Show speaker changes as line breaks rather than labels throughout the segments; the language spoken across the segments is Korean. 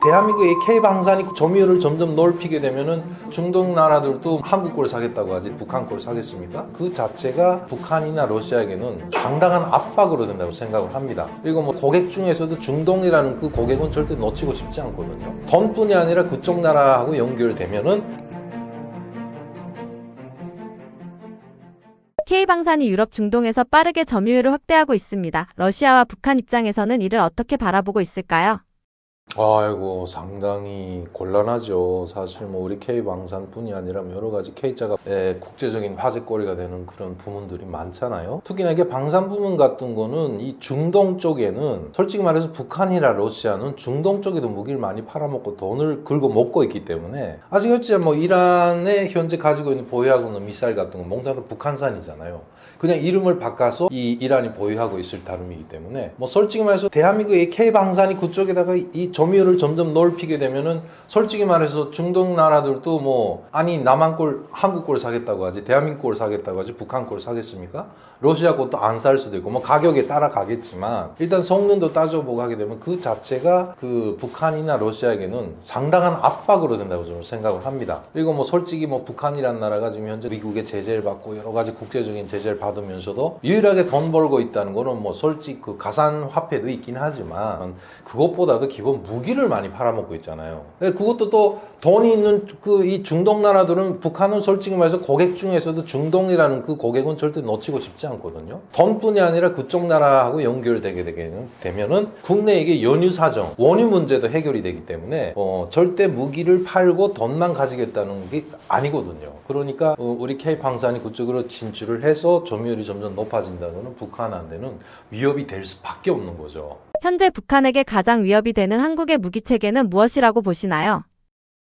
대한민국의 K 방산이 점유율을 점점 넓히게 되면은 중동 나라들도 한국 걸 사겠다고 하지 북한 걸 사겠습니까? 그 자체가 북한이나 러시아에게는 상당한 압박으로 된다고 생각을 합니다. 그리고 뭐 고객 중에서도 중동이라는 그 고객은 절대 놓치고 싶지 않거든요. 돈뿐이 아니라 그쪽 나라하고 연결되면은
K방산이 유럽, 중동에서 빠르게 점유율을 확대하고 있습니다. 러시아와 북한 입장에서는 이를 어떻게 바라보고 있을까요?
아이고 상당히 곤란하죠. 사실 뭐 우리 K방산뿐이 아니라 여러 가지 K자가 국제적인 화제거리가 되는 그런 부문들이 많잖아요. 특히나 이게 방산 부문 같은 거는 이 중동 쪽에는 솔직히 말해서 북한이나 러시아는 중동 쪽에도 무기를 많이 팔아먹고 돈을 긁어 먹고 있기 때문에 아직 현재 뭐 이란에 현재 가지고 있는 보유하고 있는 미사일 같은 건 몽땅 북한산이잖아요. 그냥 이름을 바꿔서 이 이란이 보유하고 있을 따름이기 때문에 뭐 솔직히 말해서 대한민국의 K방산이 그쪽에다가 이 점유율을 점점 넓히게 되면은 솔직히 말해서 중동 나라들도 뭐 아니 남한 걸 한국 걸 사겠다고 하지 대한민국 걸 사겠다고 하지 북한 걸 사겠습니까? 러시아 것도 안 살 수도 있고 뭐 가격에 따라가겠지만 일단 성능도 따져보고 하게 되면 그 자체가 그 북한이나 러시아에게는 상당한 압박으로 된다고 저는 생각을 합니다. 그리고 뭐 솔직히 뭐 북한이란 나라가 지금 현재 미국의 제재를 받고 여러 가지 국제적인 제재를 받으면서도 유일하게 돈 벌고 있다는 거는 뭐 솔직히 그 가상화폐도 있긴 하지만 그것보다도 기본 무기를 많이 팔아먹고 있잖아요. 그것도 또 돈이 있는 그 이 중동 나라들은 북한은 솔직히 말해서 고객 중에서도 중동이라는 그 고객은 절대 놓치고 싶지 않거든요. 돈뿐이 아니라 그쪽 나라하고 연결되게 되면은 국내 이게 연유 사정, 원유 문제도 해결이 되기 때문에 절대 무기를 팔고 돈만 가지겠다는 게 아니거든요. 그러니까 우리 K방산이 그쪽으로 진출을 해서 점유율이 점점 높아진다는 것은 북한한테는 위협이 될 수밖에 없는 거죠.
현재 북한에게 가장 위협이 되는 한국의 무기 체계는 무엇이라고 보시나요?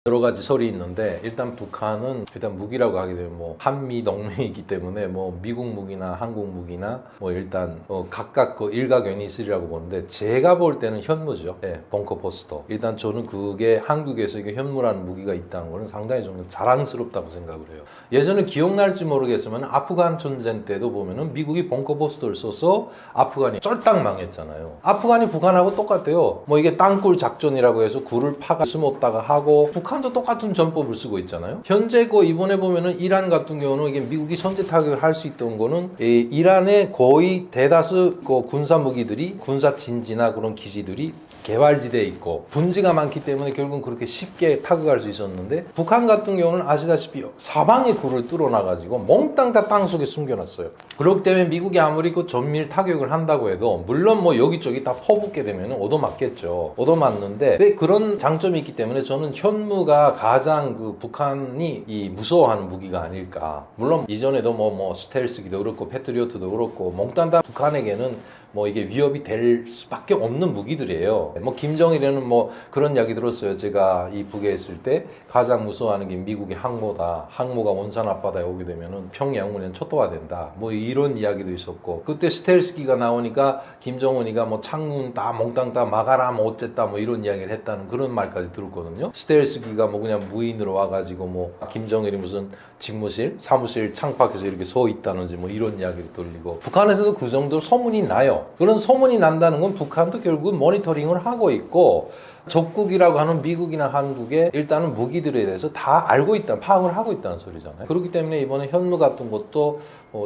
여러 가지 설이 있는데 일단 북한은 일단 무기라고 하게 되면 뭐 한미 동맹이기 때문에 뭐 미국 무기나 한국 무기나 뭐 일단 각각 그 일가견이 있으리라고 보는데 제가 볼 때는 현무죠. 벙커 버스터. 일단 저는 그게 한국에서 이게 현무라는 무기가 있다는 거는 상당히 좀 자랑스럽다고 생각을 해요. 예전에 기억날지 모르겠지만 아프간 전쟁 때도 보면은 미국이 벙커 버스터를 써서 아프간이 쫄딱 망했잖아요. 아프간이 북한하고 똑같아요. 뭐 이게 땅굴 작전이라고 해서 굴을 파가 숨었다가 하고 북한도 똑같은 전법을 쓰고 있잖아요. 현재 이번에 보면은 이란 같은 경우는 이게 미국이 선제 타격을 할 수 있던 거는 이란의 거의 대다수 군사 무기들이 군사 진지나 그런 기지들이 개발지대에 있고 분지가 많기 때문에 결국은 그렇게 쉽게 타격할 수 있었는데 북한 같은 경우는 아시다시피 사방에 굴을 뚫어놔가지고 몽땅 다 땅속에 숨겨놨어요. 그렇기 때문에 미국이 아무리 그 전밀 타격을 한다고 해도 물론 뭐 여기저기 다 퍼붓게 되면 얻어맞겠죠. 얻어맞는데 그런 장점이 있기 때문에 저는 현무가 가장 그 북한이 이 무서워하는 무기가 아닐까. 물론 이전에도 뭐 스텔스기도 그렇고 패트리어트도 그렇고 몽땅 다 북한에게는 뭐 이게 위협이 될 수밖에 없는 무기들이에요. 뭐 김정일에는 뭐 그런 이야기 들었어요. 제가 이 북에 있을 때 가장 무서워하는 게 미국의 항모다. 항모가 원산 앞바다에 오게 되면은 평양군은 초토화 된다. 뭐 이런 이야기도 있었고 그때 스텔스기가 나오니까 김정은이가 뭐 창문 다 몽땅 다 막아라 뭐 어쨌다 뭐 이런 이야기를 했다는 그런 말까지 들었거든요. 스텔스기가 뭐 그냥 무인으로 와가지고 뭐 김정일이 무슨 집무실, 사무실 창밖에서 이렇게 서 있다는지 뭐 이런 이야기를 돌리고 북한에서도 그 정도 소문이 나요. 그런 소문이 난다는 건 북한도 결국은 모니터링을 하고 있고 적국이라고 하는 미국이나 한국의 일단은 무기들에 대해서 다 알고 있다, 파악을 하고 있다는 소리잖아요. 그렇기 때문에 이번에 현무 같은 것도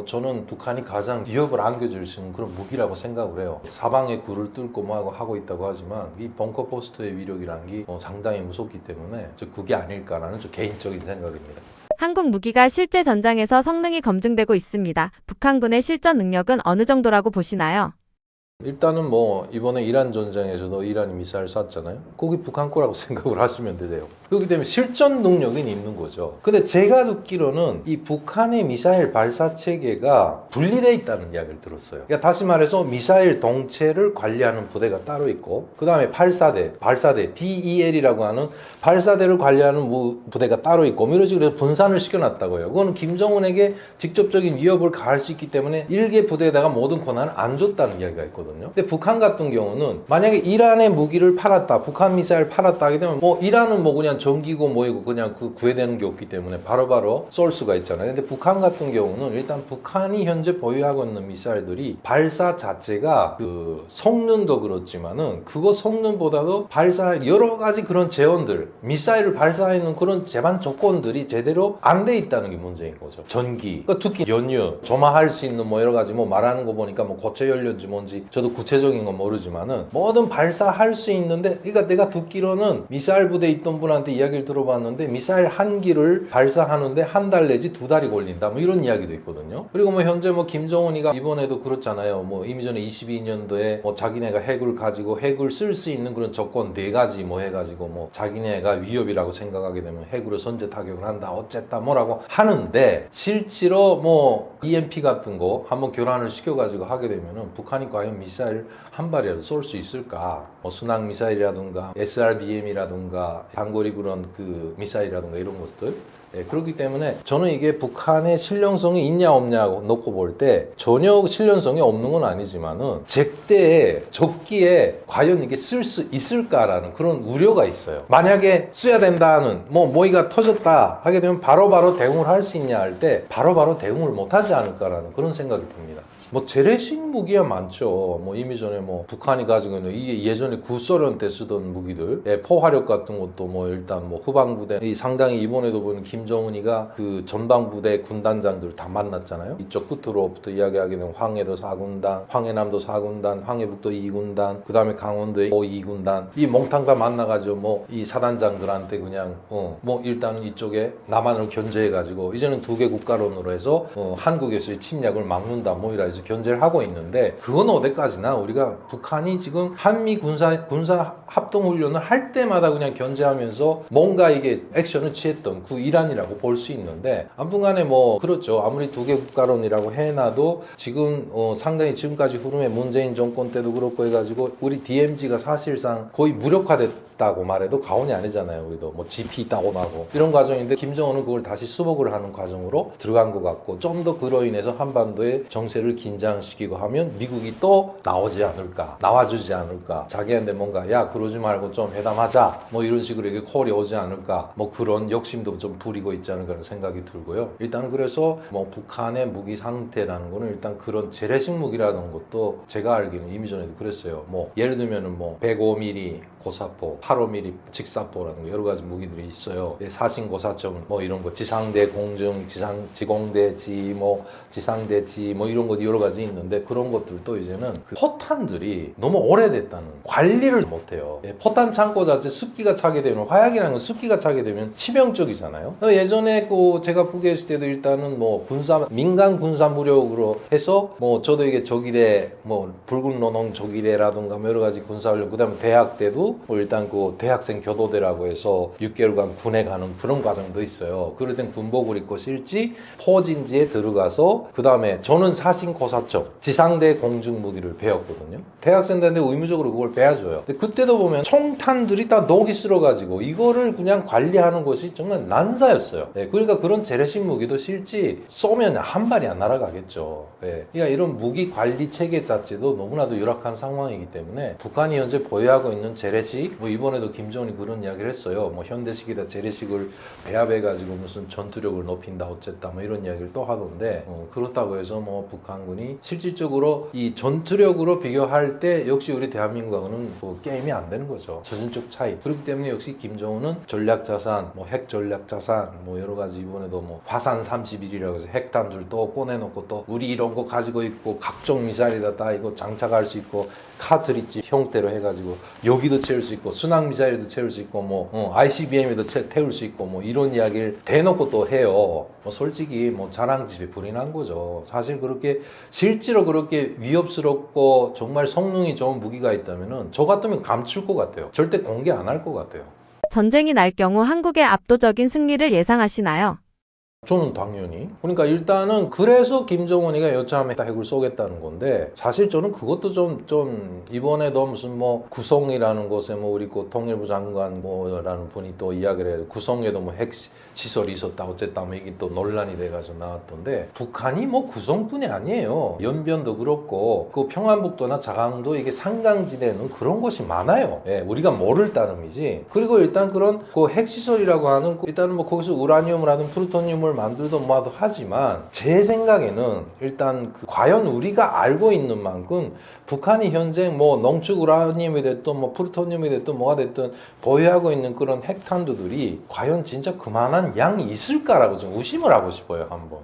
저는 북한이 가장 위협을 안겨줄 수 있는 그런 무기라고 생각을 해요. 사방에 굴을 뚫고 뭐하고 하고 있다고 하지만 이 벙커 포스트의 위력이라는 게 상당히 무섭기 때문에 그게 아닐까라는 개인적인 생각입니다.
한국 무기가 실제 전장에서 성능이 검증되고 있습니다. 북한군의 실전 능력은 어느 정도라고 보시나요?
일단은 뭐 이번에 이란 전쟁에서도 이란이 미사일 쐈잖아요. 거기 북한 거라고 생각을 하시면 되세요. 그렇기 때문에 실전 능력은 있는 거죠. 근데 제가 듣기로는 이 북한의 미사일 발사 체계가 분리되어 있다는 이야기를 들었어요. 그러니까 다시 말해서 미사일 동체를 관리하는 부대가 따로 있고 그 다음에 발사대 DEL이라고 하는 발사대를 관리하는 부대가 따로 있고 이런 식으로 분산을 시켜놨다고 해요. 그건 김정은에게 직접적인 위협을 가할 수 있기 때문에 일개 부대에다가 모든 권한을 안 줬다는 이야기가 있거든요. 있거든요. 근데 북한 같은 경우는 만약에 이란에 무기를 팔았다, 북한 미사일 팔았다 하게 되면 뭐 이란은 뭐 그냥 전기고 뭐이고 그냥 그 구애되는 게 없기 때문에 바로바로 쏠 수가 있잖아요. 근데 북한 같은 경우는 일단 북한이 현재 보유하고 있는 미사일들이 발사 자체가 그 성능도 그렇지만은 그거 성능보다도 발사 여러 가지 그런 재원들, 미사일을 발사하는 그런 제반 조건들이 제대로 안 돼 있다는 게 문제인 거죠. 전기, 그러니까 특히 연료, 조마할 수 있는 뭐 여러 가지 뭐 말하는 거 보니까 뭐 고체 연료인지 뭔지 저도 구체적인 건 모르지만은 뭐든 발사할 수 있는데, 그러니까 내가 듣기로는 미사일 부대에 있던 분한테 이야기를 들어봤는데 미사일 한 기를 발사하는데 한 달 내지 두 달이 걸린다 뭐 이런 이야기도 있거든요. 그리고 뭐 현재 뭐 김정은이가 이번에도 그렇잖아요. 뭐 이미 전에 22년도에 뭐 자기네가 핵을 가지고 핵을 쓸 수 있는 그런 조건 네 가지 뭐 해가지고 뭐 자기네가 위협이라고 생각하게 되면 핵으로 선제 타격을 한다 어쨌다 뭐라고 하는데, 실제로 뭐 EMP 같은 거 한번 교란을 시켜가지고 하게 되면은 북한이 과연 미사일 한 발이라도 쏠 수 있을까? 뭐 순항 미사일이라든가 SRBM이라든가 단거리 그런 그 미사일이라든가 이런 것들. 예, 그렇기 때문에 저는 이게 북한의 실용성이 있냐 없냐 놓고 볼 때 전혀 실용성이 없는 건 아니지만은 제때 적기에 과연 이게 쓸 수 있을까라는 그런 우려가 있어요. 만약에 써야 된다는 뭐이가 터졌다 하게 되면 바로바로 대응을 할 수 있냐 할 때 바로바로 대응을 못 하지 않을까라는 그런 생각이 듭니다. 뭐 재래식 무기야 많죠. 뭐 이미 전에 뭐 북한이 가지고 있는 이게 예전에 구소련 때 쓰던 무기들, 예, 포화력 같은 것도 뭐 일단 뭐 후방부대 이 상당히 이번에도 보는 김정은이가 그 전방부대 군단장들 다 만났잖아요. 이쪽 끝으로부터 이야기하게 되면 황해도 4군단, 황해남도 4군단, 황해북도 2군단, 그 다음에 강원도 2군단 이 몽탕 다 만나가지고 뭐 이 사단장들한테 그냥 뭐 일단은 이쪽에 남한을 견제해가지고 이제는 두 개 국가론으로 해서 한국에서의 침략을 막는다 뭐 이라 해서 견제를 하고 있는데, 그건 어디까지나 우리가 북한이 지금 한미 군사 합동훈련을 할 때마다 그냥 견제하면서 뭔가 이게 액션을 취했던 그 일환이라고 볼 수 있는데, 아무튼 간에 뭐 그렇죠. 아무리 두 개 국가론이라고 해놔도 지금 상당히 지금까지 흐름에 문재인 정권 때도 그렇고 해가지고 우리 DMZ가 사실상 거의 무력화됐다고 말해도 과언이 아니잖아요. 우리도 뭐 GP 있다고 나고 이런 과정인데 김정은은 그걸 다시 수복을 하는 과정으로 들어간 것 같고, 좀 더 그로 인해서 한반도의 정세를 긴장시키고 하면 미국이 또 나오지 않을까, 나와주지 않을까, 자기한테 뭔가 야 그러지 말고 좀 회담하자 뭐 이런 식으로 이게 콜이 오지 않을까, 뭐 그런 욕심도 좀 부리고 있지 않을까 라는 생각이 들고요. 일단 그래서 뭐 북한의 무기 상태라는 거는 일단 그런 재래식 무기라는 것도 제가 알기는 이미 전에도 그랬어요. 뭐 예를 들면은 뭐 105mm 고사포, 85mm 직사포라는 거 여러 가지 무기들이 있어요. 사신 고사점 뭐 이런 거, 지상대 공중, 지공대 지, 뭐 지상대 지, 뭐 이런 것 여러 가지 있는데, 그런 것들도 이제는 그 포탄들이 너무 오래됐다는, 관리를 못해요. 포탄 창고 자체 습기가 차게 되면, 화약이라는 건 습기가 차게 되면 치명적이잖아요. 예전에 그 제가 북에 있을 때도 일단은 뭐 민간 군사 무력으로 해서 뭐 저도 이게 조기대 뭐 붉은 노동 조기대라든가 뭐 여러 가지 군사훈련, 그다음에 대학 때도 뭐 일단 그 대학생 교도대라고 해서 6개월간 군에 가는 그런 과정도 있어요. 그럴 땐 군복을 입고 실지 포진지에 들어가서 그다음에 저는 사신 고사점 지상대 공중 무기를 배웠거든요. 대학생들한테 의무적으로 그걸 배워줘요. 근데 그때도 보면 총탄들이 다 녹이 쓸어가지고 이거를 그냥 관리하는 것이 정말 난사였어요. 그러니까 그런 재래식 무기도 실지 쏘면 한 발이 안 날아가겠죠. 그러니까 이런 무기 관리 체계 자체도 너무나도 열악한 상황이기 때문에 북한이 현재 보유하고 있는 재래식, 뭐 이번에도 김정은이 그런 이야기를 했어요. 뭐 현대식이다 재래식을 배합해가지고 무슨 전투력을 높인다 어쨌다 뭐 이런 이야기를 또 하던데, 그렇다고 해서 뭐 북한군이 실질적으로 이 전투력으로 비교할 때 역시 우리 대한민국하고는 뭐 게임이 안 되는 거죠. 수준적 차이. 그렇기 때문에 역시 김정은은 전략자산, 뭐 핵 전략자산, 뭐 여러 가지 이번에도 뭐 화산 31이라고 해서 핵탄두를 또 꺼내놓고 또 우리 이런 거 가지고 있고 각종 미사일에다 다 이거 장착할 수 있고 카트리지 형태로 해가지고 여기도 채울 수 있고 순항 미사일도 채울 수 있고 뭐 ICBM에도 태울 수 있고 뭐 이런 이야기를 대놓고 또 해요. 뭐 솔직히 뭐 자랑집에 불이 난 거죠. 사실 그렇게 실제로 그렇게 위협스럽고 정말 성능이 좋은 무기가 있다면은 저 같으면 감출 것 같아요. 절대 공개 안 할 것 같아요.
전쟁이 날 경우 한국의 압도적인 승리를 예상하시나요?
저는 당연히. 그러니까 일단은 그래서 김정은이가 여차하면 핵을 쏘겠다는 건데 사실 저는 그것도 좀 이번에도 무슨 뭐 구성이라는 곳에 뭐 우리 그 통일부 장관 뭐라는 분이 또 이야기를 해요. 구성에도 뭐 핵 시설이 있었다 어쨌다 뭐 이게 또 논란이 돼가지고 나왔던데 북한이 뭐 구성뿐이 아니에요. 연변도 그렇고 그 평안북도나 자강도 이게 산강지대는 그런 곳이 많아요. 예, 우리가 모를 따름이지. 그리고 일단 그런 그 핵시설이라고 하는 일단은 뭐 거기서 우라늄을 하든 플루토늄을 만들든 뭐하든 하지만 제 생각에는 일단 과연 우리가 알고 있는 만큼 북한이 현재 뭐 농축 우라늄이 됐든 뭐 플루토늄이 됐든 뭐가 됐든 보유하고 있는 그런 핵탄두들이 과연 진짜 그만한 양이 있을까라고 좀 의심을 하고 싶어요, 한번.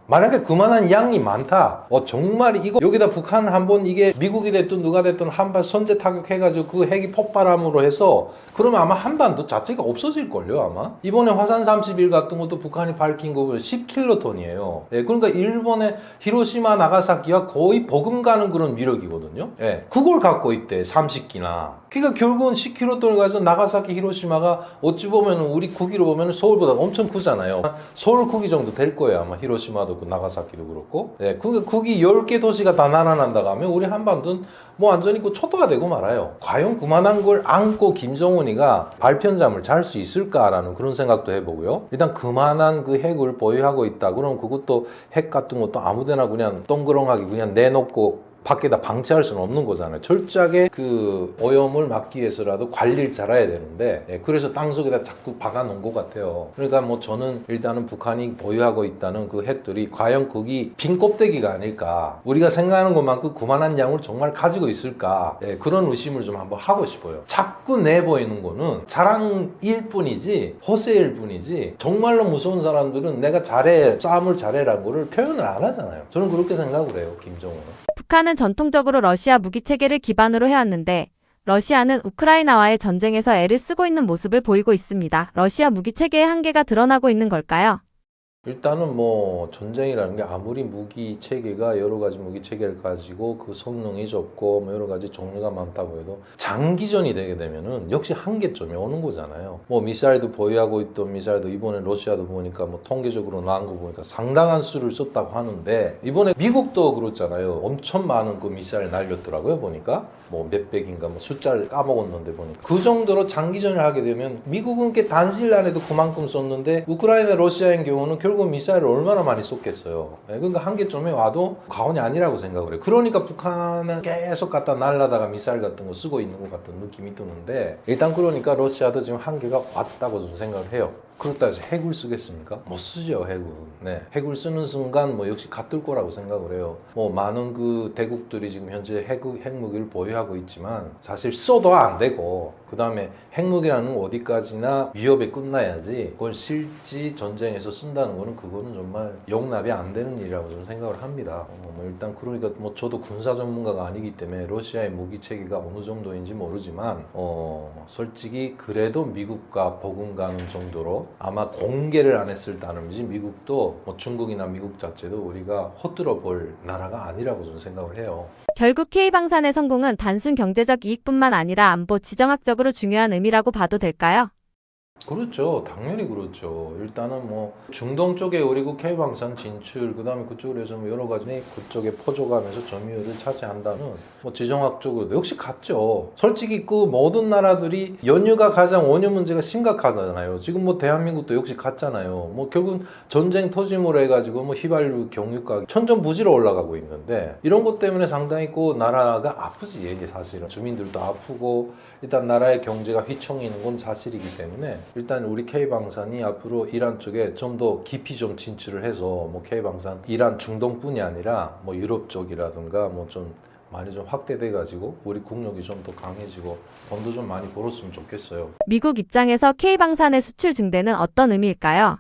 만약에 그만한 양이 많다. 정말 이거 여기다 북한 한번 이게 미국이 됐든 누가 됐든 한 발 선제 타격해가지고 그 핵이 폭발함으로 해서 그러면 아마 한반도 자체가 없어질걸요, 아마. 이번에 화산 31 같은 것도 북한이 밝힌 거 보면 10킬로톤이에요. 예, 그러니까 일본의 히로시마, 나가사키와 거의 버금가는 그런 위력이거든요. 예, 그걸 갖고 있대, 30기나. 그러니까 결국은 10킬로톤을 가지고 나가사키, 히로시마가 어찌 보면 우리 크기로 보면 서울보다 엄청 크잖아요. 서울 크기 정도 될 거예요, 아마 히로시마도 그 나가사키도 그렇고. 예, 그러니까 크기 10개 도시가 다 날아난다고 하면 우리 한반도는 뭐 완전히 그 초토화 되고 말아요. 과연 그만한 걸 안고 김정은이가 발편잠을 잘 수 있을까라는 그런 생각도 해보고요. 일단 그만한 그 핵을 보유하고 있다. 그럼 그것도 핵 같은 것도 아무데나 그냥 동그렁하게 그냥 내놓고 밖에다 방치할 수는 없는 거잖아요. 철저하게 그 오염을 막기 위해서라도 관리를 잘해야 되는데, 예, 그래서 땅속에다 자꾸 박아놓은 것 같아요. 그러니까 뭐 저는 일단은 북한이 보유하고 있다는 그 핵들이 과연 거기 빈 껍데기가 아닐까, 우리가 생각하는 것만큼 그만한 양을 정말 가지고 있을까, 예, 그런 의심을 좀 한번 하고 싶어요. 자꾸 내보이는 거는 자랑일 뿐이지 허세일 뿐이지 정말로 무서운 사람들은 내가 잘해, 싸움을 잘해라는 거를 표현을 안 하잖아요. 저는 그렇게 생각을 해요, 김정은은.
북한은 전통적으로 러시아 무기 체계를 기반으로 해왔는데 러시아는 우크라이나와의 전쟁에서 애를 쓰고 있는 모습을 보이고 있습니다. 러시아 무기 체계의 한계가 드러나고 있는 걸까요?
일단은 뭐 전쟁이라는 게 아무리 무기 체계가 여러 가지 무기 체계를 가지고 그 성능이 좋고 뭐 여러 가지 종류가 많다고 해도 장기전이 되게 되면은 역시 한계점이 오는 거잖아요. 뭐 미사일도 보유하고 있던 미사일도 이번에 러시아도 보니까 뭐 통계적으로 나온 거 보니까 상당한 수를 썼다고 하는데 이번에 미국도 그렇잖아요. 엄청 많은 그 미사일 날렸더라고요, 보니까. 뭐 몇백인가 뭐 숫자를 까먹었는데 보니까 그 정도로 장기전을 하게 되면 미국은 꽤 단시일 안에도 그만큼 썼는데 우크라이나 러시아의 경우는 결국 미사일을 얼마나 많이 쏟겠어요. 그러니까 한계점에 와도 과언이 아니라고 생각을 해요. 그러니까 북한은 계속 갖다 날라다가 미사일 같은 거 쓰고 있는 것 같은 느낌이 드는데 일단 그러니까 러시아도 지금 한계가 왔다고 저는 생각을 해요. 그렇다 해서 핵을 쓰겠습니까? 못 쓰죠, 핵은. 네. 핵을 쓰는 순간 뭐 역시 갓들 거라고 생각을 해요. 뭐 많은 그 대국들이 지금 현재 핵무기를 보유하고 있지만 사실 써도 안 되고 그 다음에 핵무기라는 어디까지나 위협이 끝나야지 그걸 실지 전쟁에서 쓴다는 거는 그거는 정말 용납이 안 되는 일이라고 저는 생각을 합니다. 뭐 일단 그러니까 뭐 저도 군사 전문가가 아니기 때문에 러시아의 무기 체계가 어느 정도인지 모르지만 솔직히 그래도 미국과 버금가는 정도로 아마 공개를 안 했을 따름이지 미국도 뭐 중국이나 미국 자체도 우리가 허들어 볼 나라가 아니라고 저는 생각을 해요.
결국 K방산의 성공은 단순 경제적 이익뿐만 아니라 안보 지정학적으로 중요한 의미라고 봐도 될까요?
그렇죠. 당연히 그렇죠. 일단은 뭐 중동 쪽에 그리고 K방산 진출, 그 다음에 그쪽으로 해서 뭐 여러 가지 그쪽에 퍼져가면서 점유율을 차지한다는 뭐 지정학적으로도 역시 같죠. 솔직히 그 모든 나라들이 연유가 가장 원유 문제가 심각하잖아요. 지금 뭐 대한민국도 역시 같잖아요. 뭐 결국은 전쟁 터짐으로 해가지고 뭐 휘발유 경유가 천정부지로 올라가고 있는데 이런 것 때문에 상당히 그 나라가 아프지, 이게 사실은. 주민들도 아프고 일단 나라의 경제가 휘청이는 건 사실이기 때문에 일단 우리 K방산이 앞으로 이란 쪽에 좀 더 깊이 좀 진출을 해서 뭐 K방산 이란 중동뿐이 아니라 뭐 유럽 쪽이라든가 뭐 좀 많이 좀 확대돼 가지고 우리 국력이 좀 더 강해지고 돈도 좀 많이 벌었으면 좋겠어요.
미국 입장에서 K방산의 수출 증대는 어떤 의미일까요?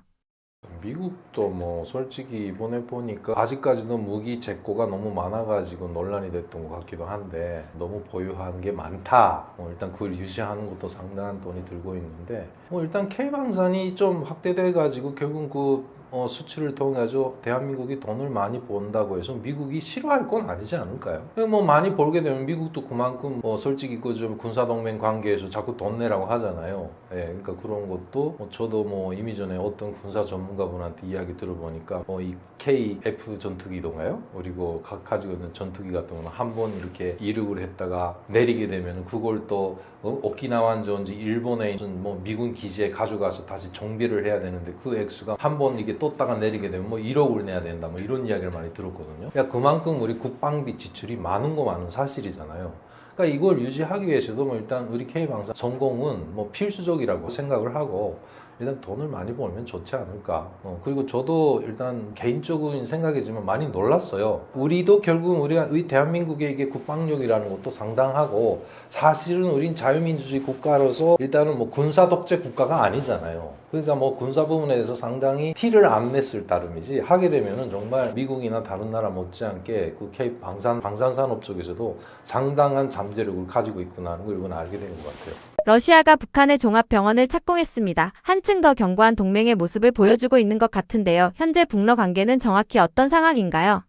미국도 뭐 솔직히 이번에 보니까 아직까지도 무기 재고가 너무 많아가지고 논란이 됐던 것 같기도 한데 너무 보유한 게 많다. 일단 그걸 유지하는 것도 상당한 돈이 들고 있는데 일단 K방산이 좀 확대돼가지고 결국 그 수출을 통해 가지고 대한민국이 돈을 많이 번다고 해서 미국이 싫어할 건 아니지 않을까요? 뭐 많이 벌게 되면 미국도 그만큼 솔직히 그 좀 군사동맹 관계에서 자꾸 돈 내라고 하잖아요. 예, 그러니까 그런 것도 저도 이미 전에 어떤 군사 전문가분한테 이야기 들어보니까 이 KF 전투기동가요? 그리고 가지고 있는 전투기 같은 거는 한 번 이렇게 이륙을 했다가 내리게 되면 그걸 또 오키나와인지 일본에 있는 미군 기지에 가져가서 다시 정비를 해야 되는데 그 액수가 한 번 이게 떴다가 내리게 되면 1억을 내야 된다 이런 이야기를 많이 들었거든요. 그러니까 그만큼 우리 국방비 지출이 많은 거 많은 사실이잖아요. 그러니까 이걸 유지하기 위해서도 일단 우리 K방사 전공은 필수적이라고 생각을 하고 일단 돈을 많이 벌면 좋지 않을까. 그리고 저도 일단 개인적인 생각이지만 많이 놀랐어요. 우리도 결국 우리가 대한민국의 이게 국방력이라는 것도 상당하고 사실은 우린 자유민주주의 국가로서 일단은 군사 독재 국가가 아니잖아요. 그러니까 군사 부분에 대해서 상당히 티를 안 냈을 따름이지 하게 되면은 정말 미국이나 다른 나라 못지않게 그 K 방산산업 쪽에서도 상당한 잠재력을 가지고 있구나 걸 이건 알게 되는 것 같아요.
러시아가 북한의 종합병원을 착공했습니다. 한층 더 견고한 동맹의 모습을 보여주고 있는 것 같은데요. 현재 북러 관계는 정확히 어떤 상황인가요?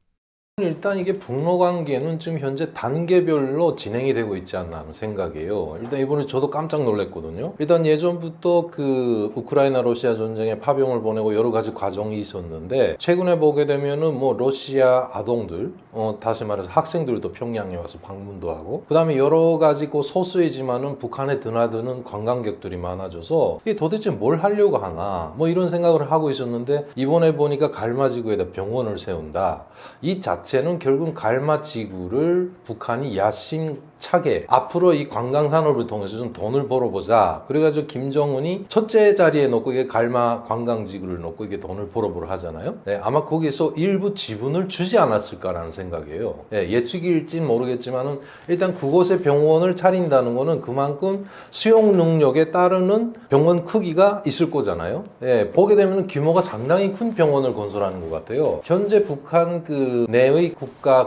일단 이게 북러 관계는 지금 현재 단계별로 진행이 되고 있지 않나 하는 생각이에요. 일단 이번에 저도 깜짝 놀랐거든요. 일단 예전부터 그 우크라이나 러시아 전쟁에 파병을 보내고 여러 가지 과정이 있었는데 최근에 보게 되면은 러시아 아동들 다시 말해서 학생들도 평양에 와서 방문도 하고 그다음에 여러 가지 소수이지만은 북한에 드나드는 관광객들이 많아져서 이게 도대체 뭘 하려고 하나 이런 생각을 하고 있었는데 이번에 보니까 갈마지구에다 병원을 세운다. 이 자체는 결국 갈마지구를 북한이 야심차게 앞으로 이 관광산업을 통해서 좀 돈을 벌어보자. 그래가지고 김정은이 첫째 자리에 놓고 이게 갈마 관광지구를 놓고 이게 돈을 벌어보려 하잖아요. 네, 아마 거기에서 일부 지분을 주지 않았을까라는 생각이에요. 네, 예측일진 모르겠지만은 일단 그곳에 병원을 차린다는 거는 그만큼 수용 능력에 따르는 병원 크기가 있을 거잖아요. 네, 보게 되면 규모가 상당히 큰 병원을 건설하는 것 같아요. 현재 북한 그 내의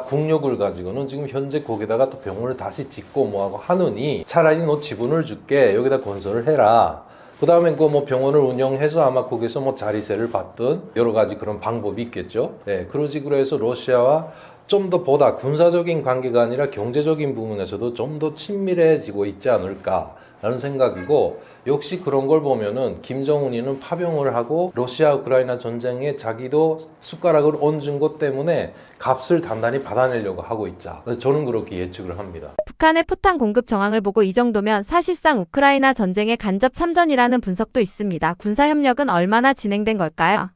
국력을 가지고는 지금 현재 거기다가 또 병원을 다시 짓고 뭐하고 하느니 차라리 너 지분을 줄게 여기다 건설을 해라. 그 다음에 병원을 운영해서 아마 거기서 자리세를 받든 여러 가지 그런 방법이 있겠죠. 네, 그런 식으로 해서 러시아와 좀 더 보다 군사적인 관계가 아니라 경제적인 부분에서도 좀 더 친밀해지고 있지 않을까라는 생각이고 역시 그런 걸 보면은 김정은이는 파병을 하고 러시아 우크라이나 전쟁에 자기도 숟가락을 얹은 것 때문에 값을 단단히 받아내려고 하고 있자. 그래서 저는 그렇게 예측을 합니다.
북한의 포탄 공급 정황을 보고 이 정도면 사실상 우크라이나 전쟁의 간접 참전이라는 분석도 있습니다. 군사협력은 얼마나 진행된 걸까요?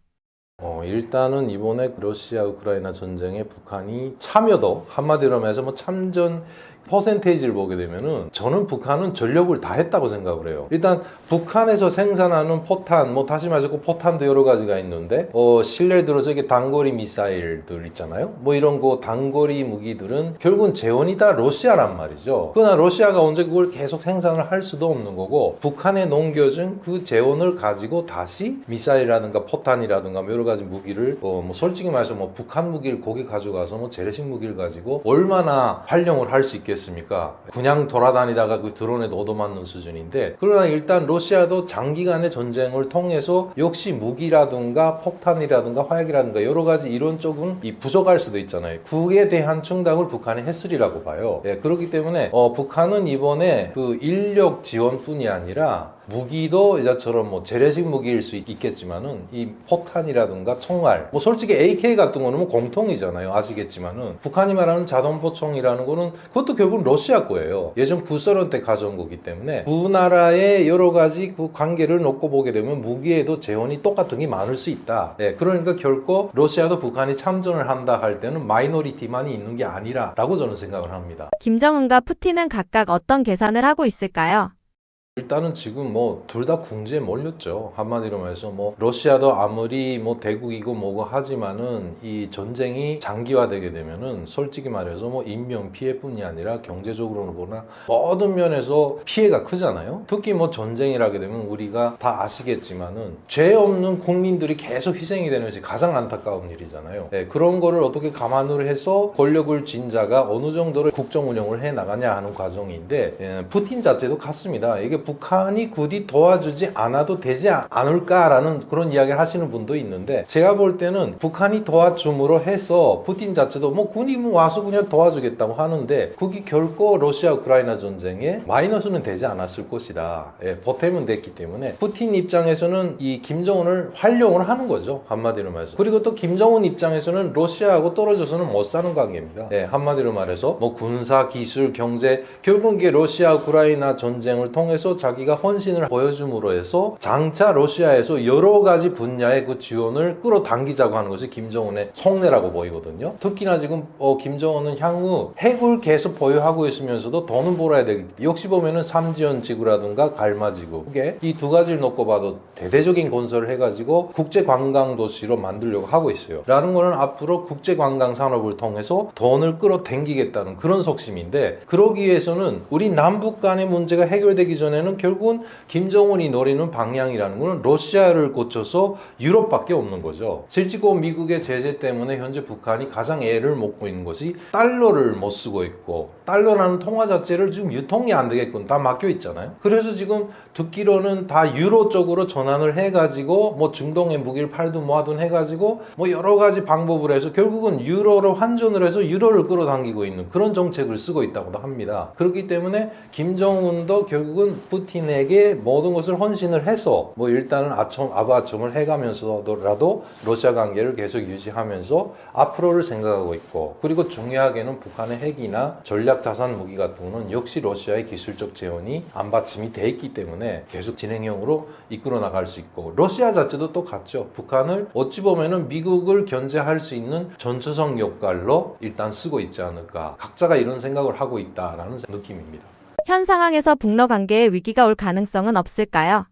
일단은 이번에 러시아 우크라이나 전쟁에 북한이 참여도 한마디로 말해서 참전 퍼센테이지를 보게 되면은 저는 북한은 전력을 다 했다고 생각을 해요. 일단 북한에서 생산하는 포탄, 다시 말해서 포탄도 여러 가지가 있는데 실내 들어서 이게 단거리 미사일들 있잖아요. 이런 단거리 무기들은 결국은 재원이 다 러시아란 말이죠. 그러나 러시아가 언제 그걸 계속 생산을 할 수도 없는 거고 북한에 넘겨준 그 재원을 가지고 다시 미사일이라든가 포탄이라든가 여러 가지 무기를 솔직히 말해서 북한 무기를 거기 가져가서 재래식 무기를 가지고 얼마나 활용을 할 수 있겠습니까? 그냥 돌아다니다가 그 드론에도 얻어맞는 수준인데 그러나 일단 러시아도 장기간의 전쟁을 통해서 역시 무기라든가 폭탄이라든가 화약이라든가 여러 가지 이런 쪽은 부족할 수도 있잖아요. 그에 대한 충당을 북한이 했으리라고 봐요. 예, 그렇기 때문에 북한은 이번에 그 인력 지원뿐이 아니라 무기도 이자처럼 재래식 무기일 수 있겠지만은 이 포탄이라든가 총알 솔직히 AK 같은 거는 공통이잖아요. 아시겠지만은 북한이 말하는 자동포총이라는 거는 그것도 결국 러시아 거예요. 예전 구소련 때 가져온 거기 때문에 두 나라의 여러 가지 그 관계를 놓고 보게 되면 무기에도 재원이 똑같은 게 많을 수 있다. 네, 그러니까 결코 러시아도 북한이 참전을 한다 할 때는 마이너리티만이 있는 게 아니라라고 저는 생각을 합니다.
김정은과 푸틴은 각각 어떤 계산을 하고 있을까요?
일단은 지금 둘 다 궁지에 몰렸죠. 한마디로 말해서 러시아도 아무리 대국이고 뭐고 하지만은 이 전쟁이 장기화되게 되면은 솔직히 말해서 인명 피해뿐이 아니라 경제적으로는 보나 모든 면에서 피해가 크잖아요. 특히 전쟁이라게 되면 우리가 다 아시겠지만은 죄 없는 국민들이 계속 희생이 되는 것이 가장 안타까운 일이잖아요. 네, 그런 거를 어떻게 감안을 해서 권력을 쥔 자가 어느 정도로 국정 운영을 해 나가냐 하는 과정인데 푸틴 자체도 같습니다. 이게 북한이 굳이 도와주지 않아도 되지 않을까라는 그런 이야기를 하시는 분도 있는데, 제가 볼 때는 북한이 도와줌으로 해서 푸틴 자체도 뭐 군이 와서 그냥 도와주겠다고 하는데 그게 결코 러시아 우크라이나 전쟁에 마이너스는 되지 않았을 것이다. 예, 보탬은 됐기 때문에 푸틴 입장에서는 이 김정은을 활용을 하는 거죠, 한마디로 말해서. 그리고 또 김정은 입장에서는 러시아하고 떨어져서는 못 사는 관계입니다. 예, 한마디로 말해서 뭐 군사, 기술, 경제, 결국 이게 러시아 우크라이나 전쟁을 통해서 자기가 헌신을 보여줌으로 해서 장차 러시아에서 여러 가지 분야의 그 지원을 끌어당기자고 하는 것이 김정은의 속내라고 보이거든요. 특히나 지금 김정은은 향후 핵을 계속 보유하고 있으면서도 돈은 벌어야 되기 때문에, 역시 보면은 삼지연 지구라든가 갈마 지구, 이게 이 두 가지를 놓고 봐도 대대적인 건설을 해가지고 국제 관광 도시로 만들려고 하고 있어요. 라는 거는 앞으로 국제 관광 산업을 통해서 돈을 끌어당기겠다는 그런 속심인데, 그러기 위해서는 우리 남북 간의 문제가 해결되기 전에는 결국은 김정은이 노리는 방향이라는 거는 러시아를 거쳐서 유럽밖에 없는 거죠. 실제로 미국의 제재 때문에 현재 북한이 가장 애를 먹고 있는 것이 달러를 못 쓰고 있고, 달러라는 통화 자체를 지금 유통이 안 되게끔 다 막혀 있잖아요. 그래서 지금 듣기로는 다 유로 쪽으로 전환을 해가지고 뭐 중동에 무기를 팔든 뭐하든 해가지고 뭐 여러 가지 방법을 해서 결국은 유로로 환전을 해서 유로를 끌어당기고 있는 그런 정책을 쓰고 있다고도 합니다. 그렇기 때문에 김정은도 결국은 푸틴에게 모든 것을 헌신을 해서 뭐 일단은 아부아첨을 해가면서라도 러시아 관계를 계속 유지하면서 앞으로를 생각하고 있고, 그리고 중요하게는 북한의 핵이나 전략자산 무기 같은 거는 역시 러시아의 기술적 재원이 안받침이 돼 있기 때문에 계속 진행형으로 이끌어 나갈 수 있고, 러시아 자체도 똑같죠. 북한을 어찌 보면은 미국을 견제할 수 있는 전초성 역할로 일단 쓰고 있지 않을까, 각자가 이런 생각을 하고 있다라는 느낌입니다.
현 상황에서 북러 관계에 위기가 올 가능성은 없을까요?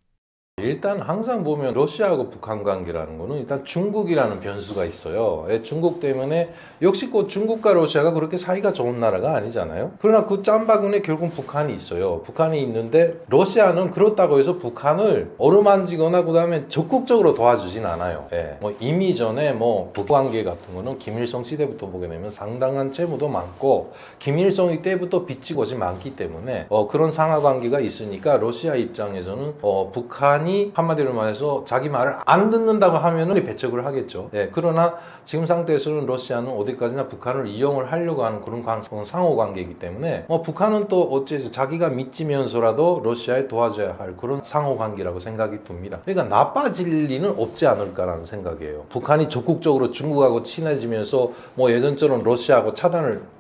일단 항상 보면 러시아하고 북한 관계라는 거는 일단 중국이라는 변수가 있어요. 중국 때문에 역시 그 중국과 러시아가 그렇게 사이가 좋은 나라가 아니잖아요. 그러나 그 짬바구니에 결국 북한이 있어요. 북한이 있는데 러시아는 그렇다고 해서 북한을 어루만지거나 그 다음에 적극적으로 도와주진 않아요. 뭐 이미 전에 뭐 북관계 같은 거는 김일성 시대부터 보게 되면 상당한 채무도 많고 김일성 때부터 빚진 것이 많기 때문에 그런 상하 관계가 있으니까 러시아 입장에서는 북한이 한마디로 말해서 자기 말을 안 듣는다고 하면은 배척을 하겠죠. 그러나 지금 상태에서는 러시아는 어디까지나 북한을 이용을 하려고 하는 그런 상호 관계이기 때문에 북한은 또 어째서 자기가 믿지면서라도 러시아에 도와줘야 할 그런 상호 관계라고 생각이 듭니다. 그러니까 나빠질 리는 없지 않을까라는 생각이에요. 북한이 적극적으로 중국하고 친해지면서 뭐 예전처럼 러시아하고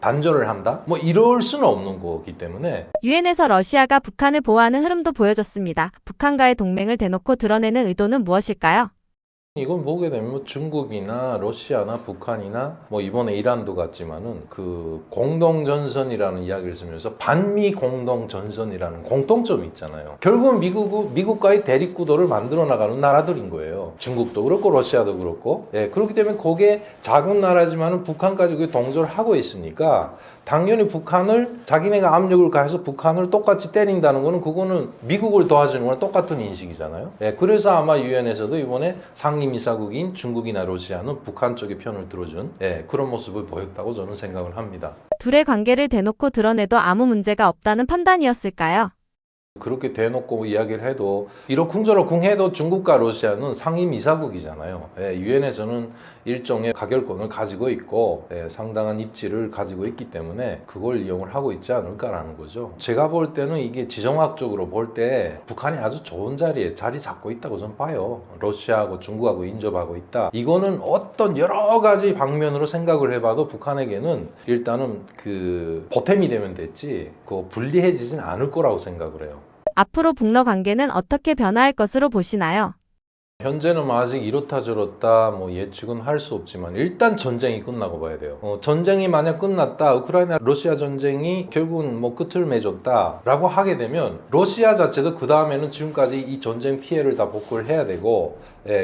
단절을 한다? 뭐 이럴 수는 없는 거기 때문에.
유엔에서 러시아가 북한을 보호하는 흐름도 보여줬습니다. 북한과의 동맹을 대놓고 드러내는 의도는 무엇일까요?
이건 보게 되면 뭐 중국이나 러시아나 북한이나 뭐 이번에 이란도 같지만은 그 공동전선이라는 이야기를 쓰면서 반미 공동전선이라는 공통점이 있잖아요. 결국은 미국과의 대립구도를 만들어 나가는 나라들인 거예요. 중국도 그렇고 러시아도 그렇고. 그렇기 때문에 그게 작은 나라지만은 북한까지 그게 동조를 하고 있으니까 당연히 북한을 자기네가 압력을 가해서 북한을 똑같이 때린다는 거는 그거는 미국을 도와주는 거랑 똑같은 인식이잖아요. 그래서 아마 유엔에서도 이번에 상임이사국인 중국이나 러시아는 북한 쪽의 편을 들어준 그런 모습을 보였다고 저는 생각을 합니다.
둘의 관계를 대놓고 드러내도 아무 문제가 없다는 판단이었을까요?
그렇게 대놓고 이야기를 해도 이러쿵저러쿵 해도 중국과 러시아는 상임이사국이잖아요. 유엔에서는 일종의 가결권을 가지고 있고 상당한 입지를 가지고 있기 때문에 그걸 이용을 하고 있지 않을까라는 거죠. 제가 볼 때는 이게 지정학적으로 볼 때 북한이 아주 좋은 자리에 자리 잡고 있다고 저는 봐요. 러시아하고 중국하고 인접하고 있다. 이거는 어떤 여러 가지 방면으로 생각을 해봐도 북한에게는 일단은 그 보탬이 되면 됐지 그 불리해지진 않을 거라고 생각을 해요.
앞으로 북러 관계는 어떻게 변화할 것으로 보시나요?
현재는 뭐 아직 이렇다 저렇다 뭐 예측은 할 수 없지만 일단 전쟁이 끝나고 봐야 돼요. 전쟁이 만약 끝났다, 우크라이나 러시아 전쟁이 결국은 뭐 끝을 맺었다 라고 하게 되면 러시아 자체도 그 다음에는 지금까지 이 전쟁 피해를 다 복구를 해야 되고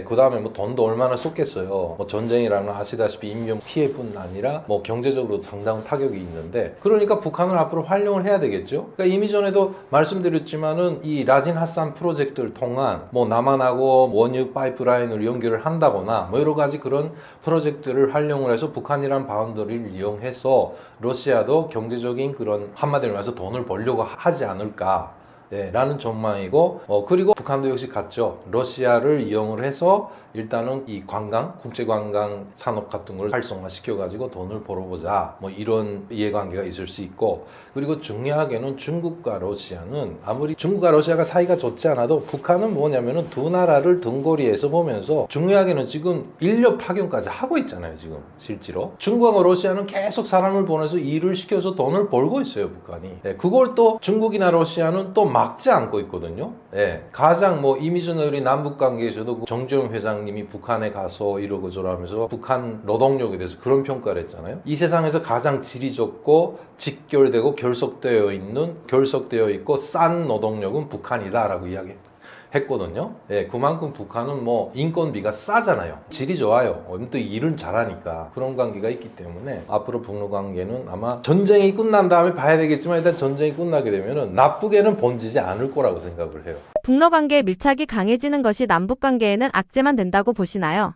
그 다음에 뭐 돈도 얼마나 쏟겠어요. 뭐 전쟁이라는 아시다시피 인명 피해뿐 아니라 뭐 경제적으로 상당한 타격이 있는데, 그러니까 북한을 앞으로 활용을 해야 되겠죠. 그러니까 이미 전에도 말씀드렸지만은 이 라진 핫산 프로젝트를 통한 뭐 남한하고 원유 파이프라인을 연결을 한다거나 뭐 여러 가지 그런 프로젝트를 활용을 해서 북한이란 바운더리를 이용해서 러시아도 경제적인 그런 한마디로 말해서 돈을 벌려고 하지 않을까 라는 전망이고 그리고 북한도 역시 같죠. 러시아를 이용을 해서 일단은 이 관광, 국제관광 산업 같은 걸 활성화시켜가지고 돈을 벌어보자 뭐 이런 이해관계가 있을 수 있고 그리고 중요하게는 중국과 러시아는 아무리 중국과 러시아가 사이가 좋지 않아도 북한은 뭐냐면은 두 나라를 등거리에서 보면서 중요하게는 지금 인력 파견까지 하고 있잖아요. 지금 실제로 중국과 러시아는 계속 사람을 보내서 일을 시켜서 돈을 벌고 있어요. 북한이. 그걸 또 중국이나 러시아는 또 막지 않고 있거든요. 가장 뭐 이미 전에 우리 남북 관계에서도 정주영 회장님이 북한에 가서 이러고 저러면서 북한 노동력에 대해서 그런 평가를 했잖아요. 이 세상에서 가장 질이 좋고 직결되고 결석되어 있고 싼 노동력은 북한이다라고 이야기했거든요. 그만큼 북한은 뭐 인건비가 싸잖아요. 질이 좋아요. 또 일은 잘하니까 그런 관계가 있기 때문에 앞으로 북러 관계는 아마 전쟁이 끝난 다음에 봐야 되겠지만 일단 전쟁이 끝나게 되면은 나쁘게는 번지지 않을 거라고 생각을 해요.
북러 관계의 밀착이 강해지는 것이 남북 관계에는 악재만 된다고 보시나요?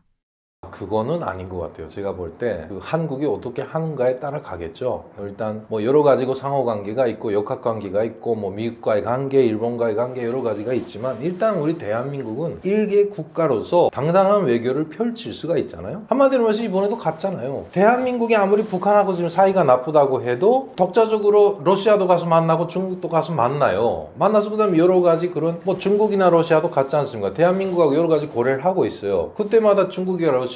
그거는 아닌 것 같아요. 제가 볼 때 한국이 어떻게 하는가에 따라 가겠죠. 일단 뭐 여러 가지고 상호 관계가 있고 역학 관계가 있고 뭐 미국과의 관계, 일본과의 관계 여러 가지가 있지만 일단 우리 대한민국은 일개 국가로서 당당한 외교를 펼칠 수가 있잖아요. 한마디로 말해서 이번에도 갔잖아요. 대한민국이 아무리 북한하고 지금 사이가 나쁘다고 해도 독자적으로 러시아도 가서 만나고 중국도 가서 만나요. 만나서 그다음에 여러 가지 그런 뭐 중국이나 러시아도 갔지 않습니까? 대한민국하고 여러 가지 고려를 하고 있어요. 그때마다 중국이나 러시아가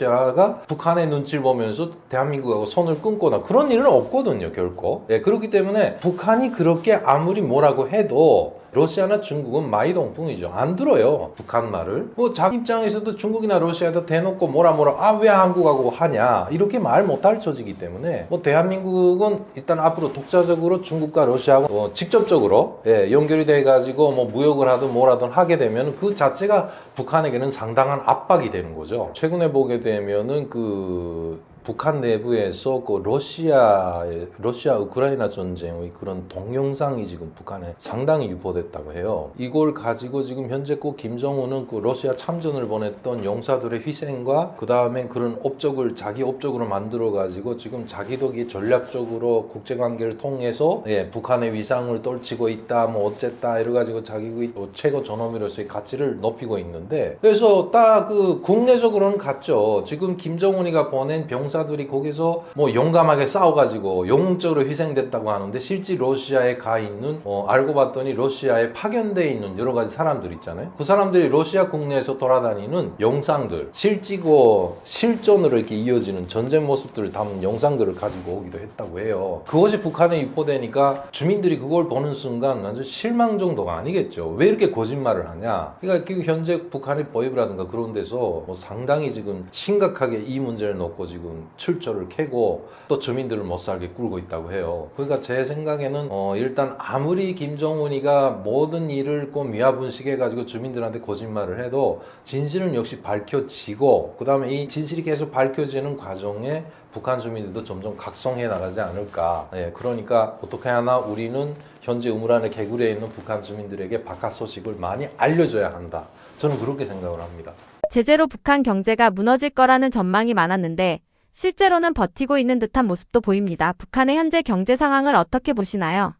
북한의 눈치를 보면서 대한민국하고 손을 끊거나 그런 일은 없거든요, 결코. 그렇기 때문에 북한이 그렇게 아무리 뭐라고 해도 러시아나 중국은 마이동풍이죠. 안 들어요, 북한 말을. 뭐 자기 입장에서도 중국이나 러시아도 대놓고 뭐라 왜 한국하고 하냐 이렇게 말 못할 처지기 때문에 뭐 대한민국은 일단 앞으로 독자적으로 중국과 러시아하고 직접적으로 연결이 돼가지고 뭐 무역을 하든 뭐라든 하게 되면 그 자체가 북한에게는 상당한 압박이 되는 거죠. 최근에 보게 되면은 북한 내부에서 러시아 우크라이나 전쟁의 그런 동영상이 지금 북한에 상당히 유포됐다고 해요. 이걸 가지고 지금 현재 김정은은 러시아 참전을 보냈던 용사들의 희생과 그 다음에 그런 자기 업적으로 만들어 가지고 지금 자기도 전략적으로 국제관계를 통해서 북한의 위상을 떨치고 있다, 뭐 어쨌다 이래 가지고 자기 최고 존엄으로서의 가치를 높이고 있는데 그래서 딱 국내적으로는 같죠. 지금 김정은이가 보낸 병사들이 거기서 뭐 용감하게 싸워가지고 영웅적으로 희생됐다고 하는데 실제 러시아에 가 있는 알고 봤더니 러시아에 파견되어 있는 여러 가지 사람들 있잖아요. 그 사람들이 러시아 국내에서 돌아다니는 영상들, 실지고 실전으로 이렇게 이어지는 전쟁 모습들을 담은 영상들을 가지고 오기도 했다고 해요. 그것이 북한에 유포되니까 주민들이 그걸 보는 순간 완전 실망 정도가 아니겠죠. 왜 이렇게 거짓말을 하냐. 그러니까 현재 북한의 보위부라든가 그런 데서 뭐 상당히 지금 심각하게 이 문제를 놓고 지금 출처를 캐고 또 주민들을 못 살게 굴고 있다고 해요. 그러니까 제 생각에는 일단 아무리 김정은이가 모든 일을 미화분식해가지고 주민들한테 거짓말을 해도 진실은 역시 밝혀지고 그 다음에 이 진실이 계속 밝혀지는 과정에 북한 주민들도 점점 각성해 나가지 않을까. 그러니까 어떻게 하나 우리는 현재 우물안의 개구리에 있는 북한 주민들에게 바깥 소식을 많이 알려줘야 한다. 저는 그렇게 생각을 합니다.
제재로 북한 경제가 무너질 거라는 전망이 많았는데 실제로는 버티고 있는 듯한 모습도 보입니다. 북한의 현재 경제 상황을 어떻게 보시나요?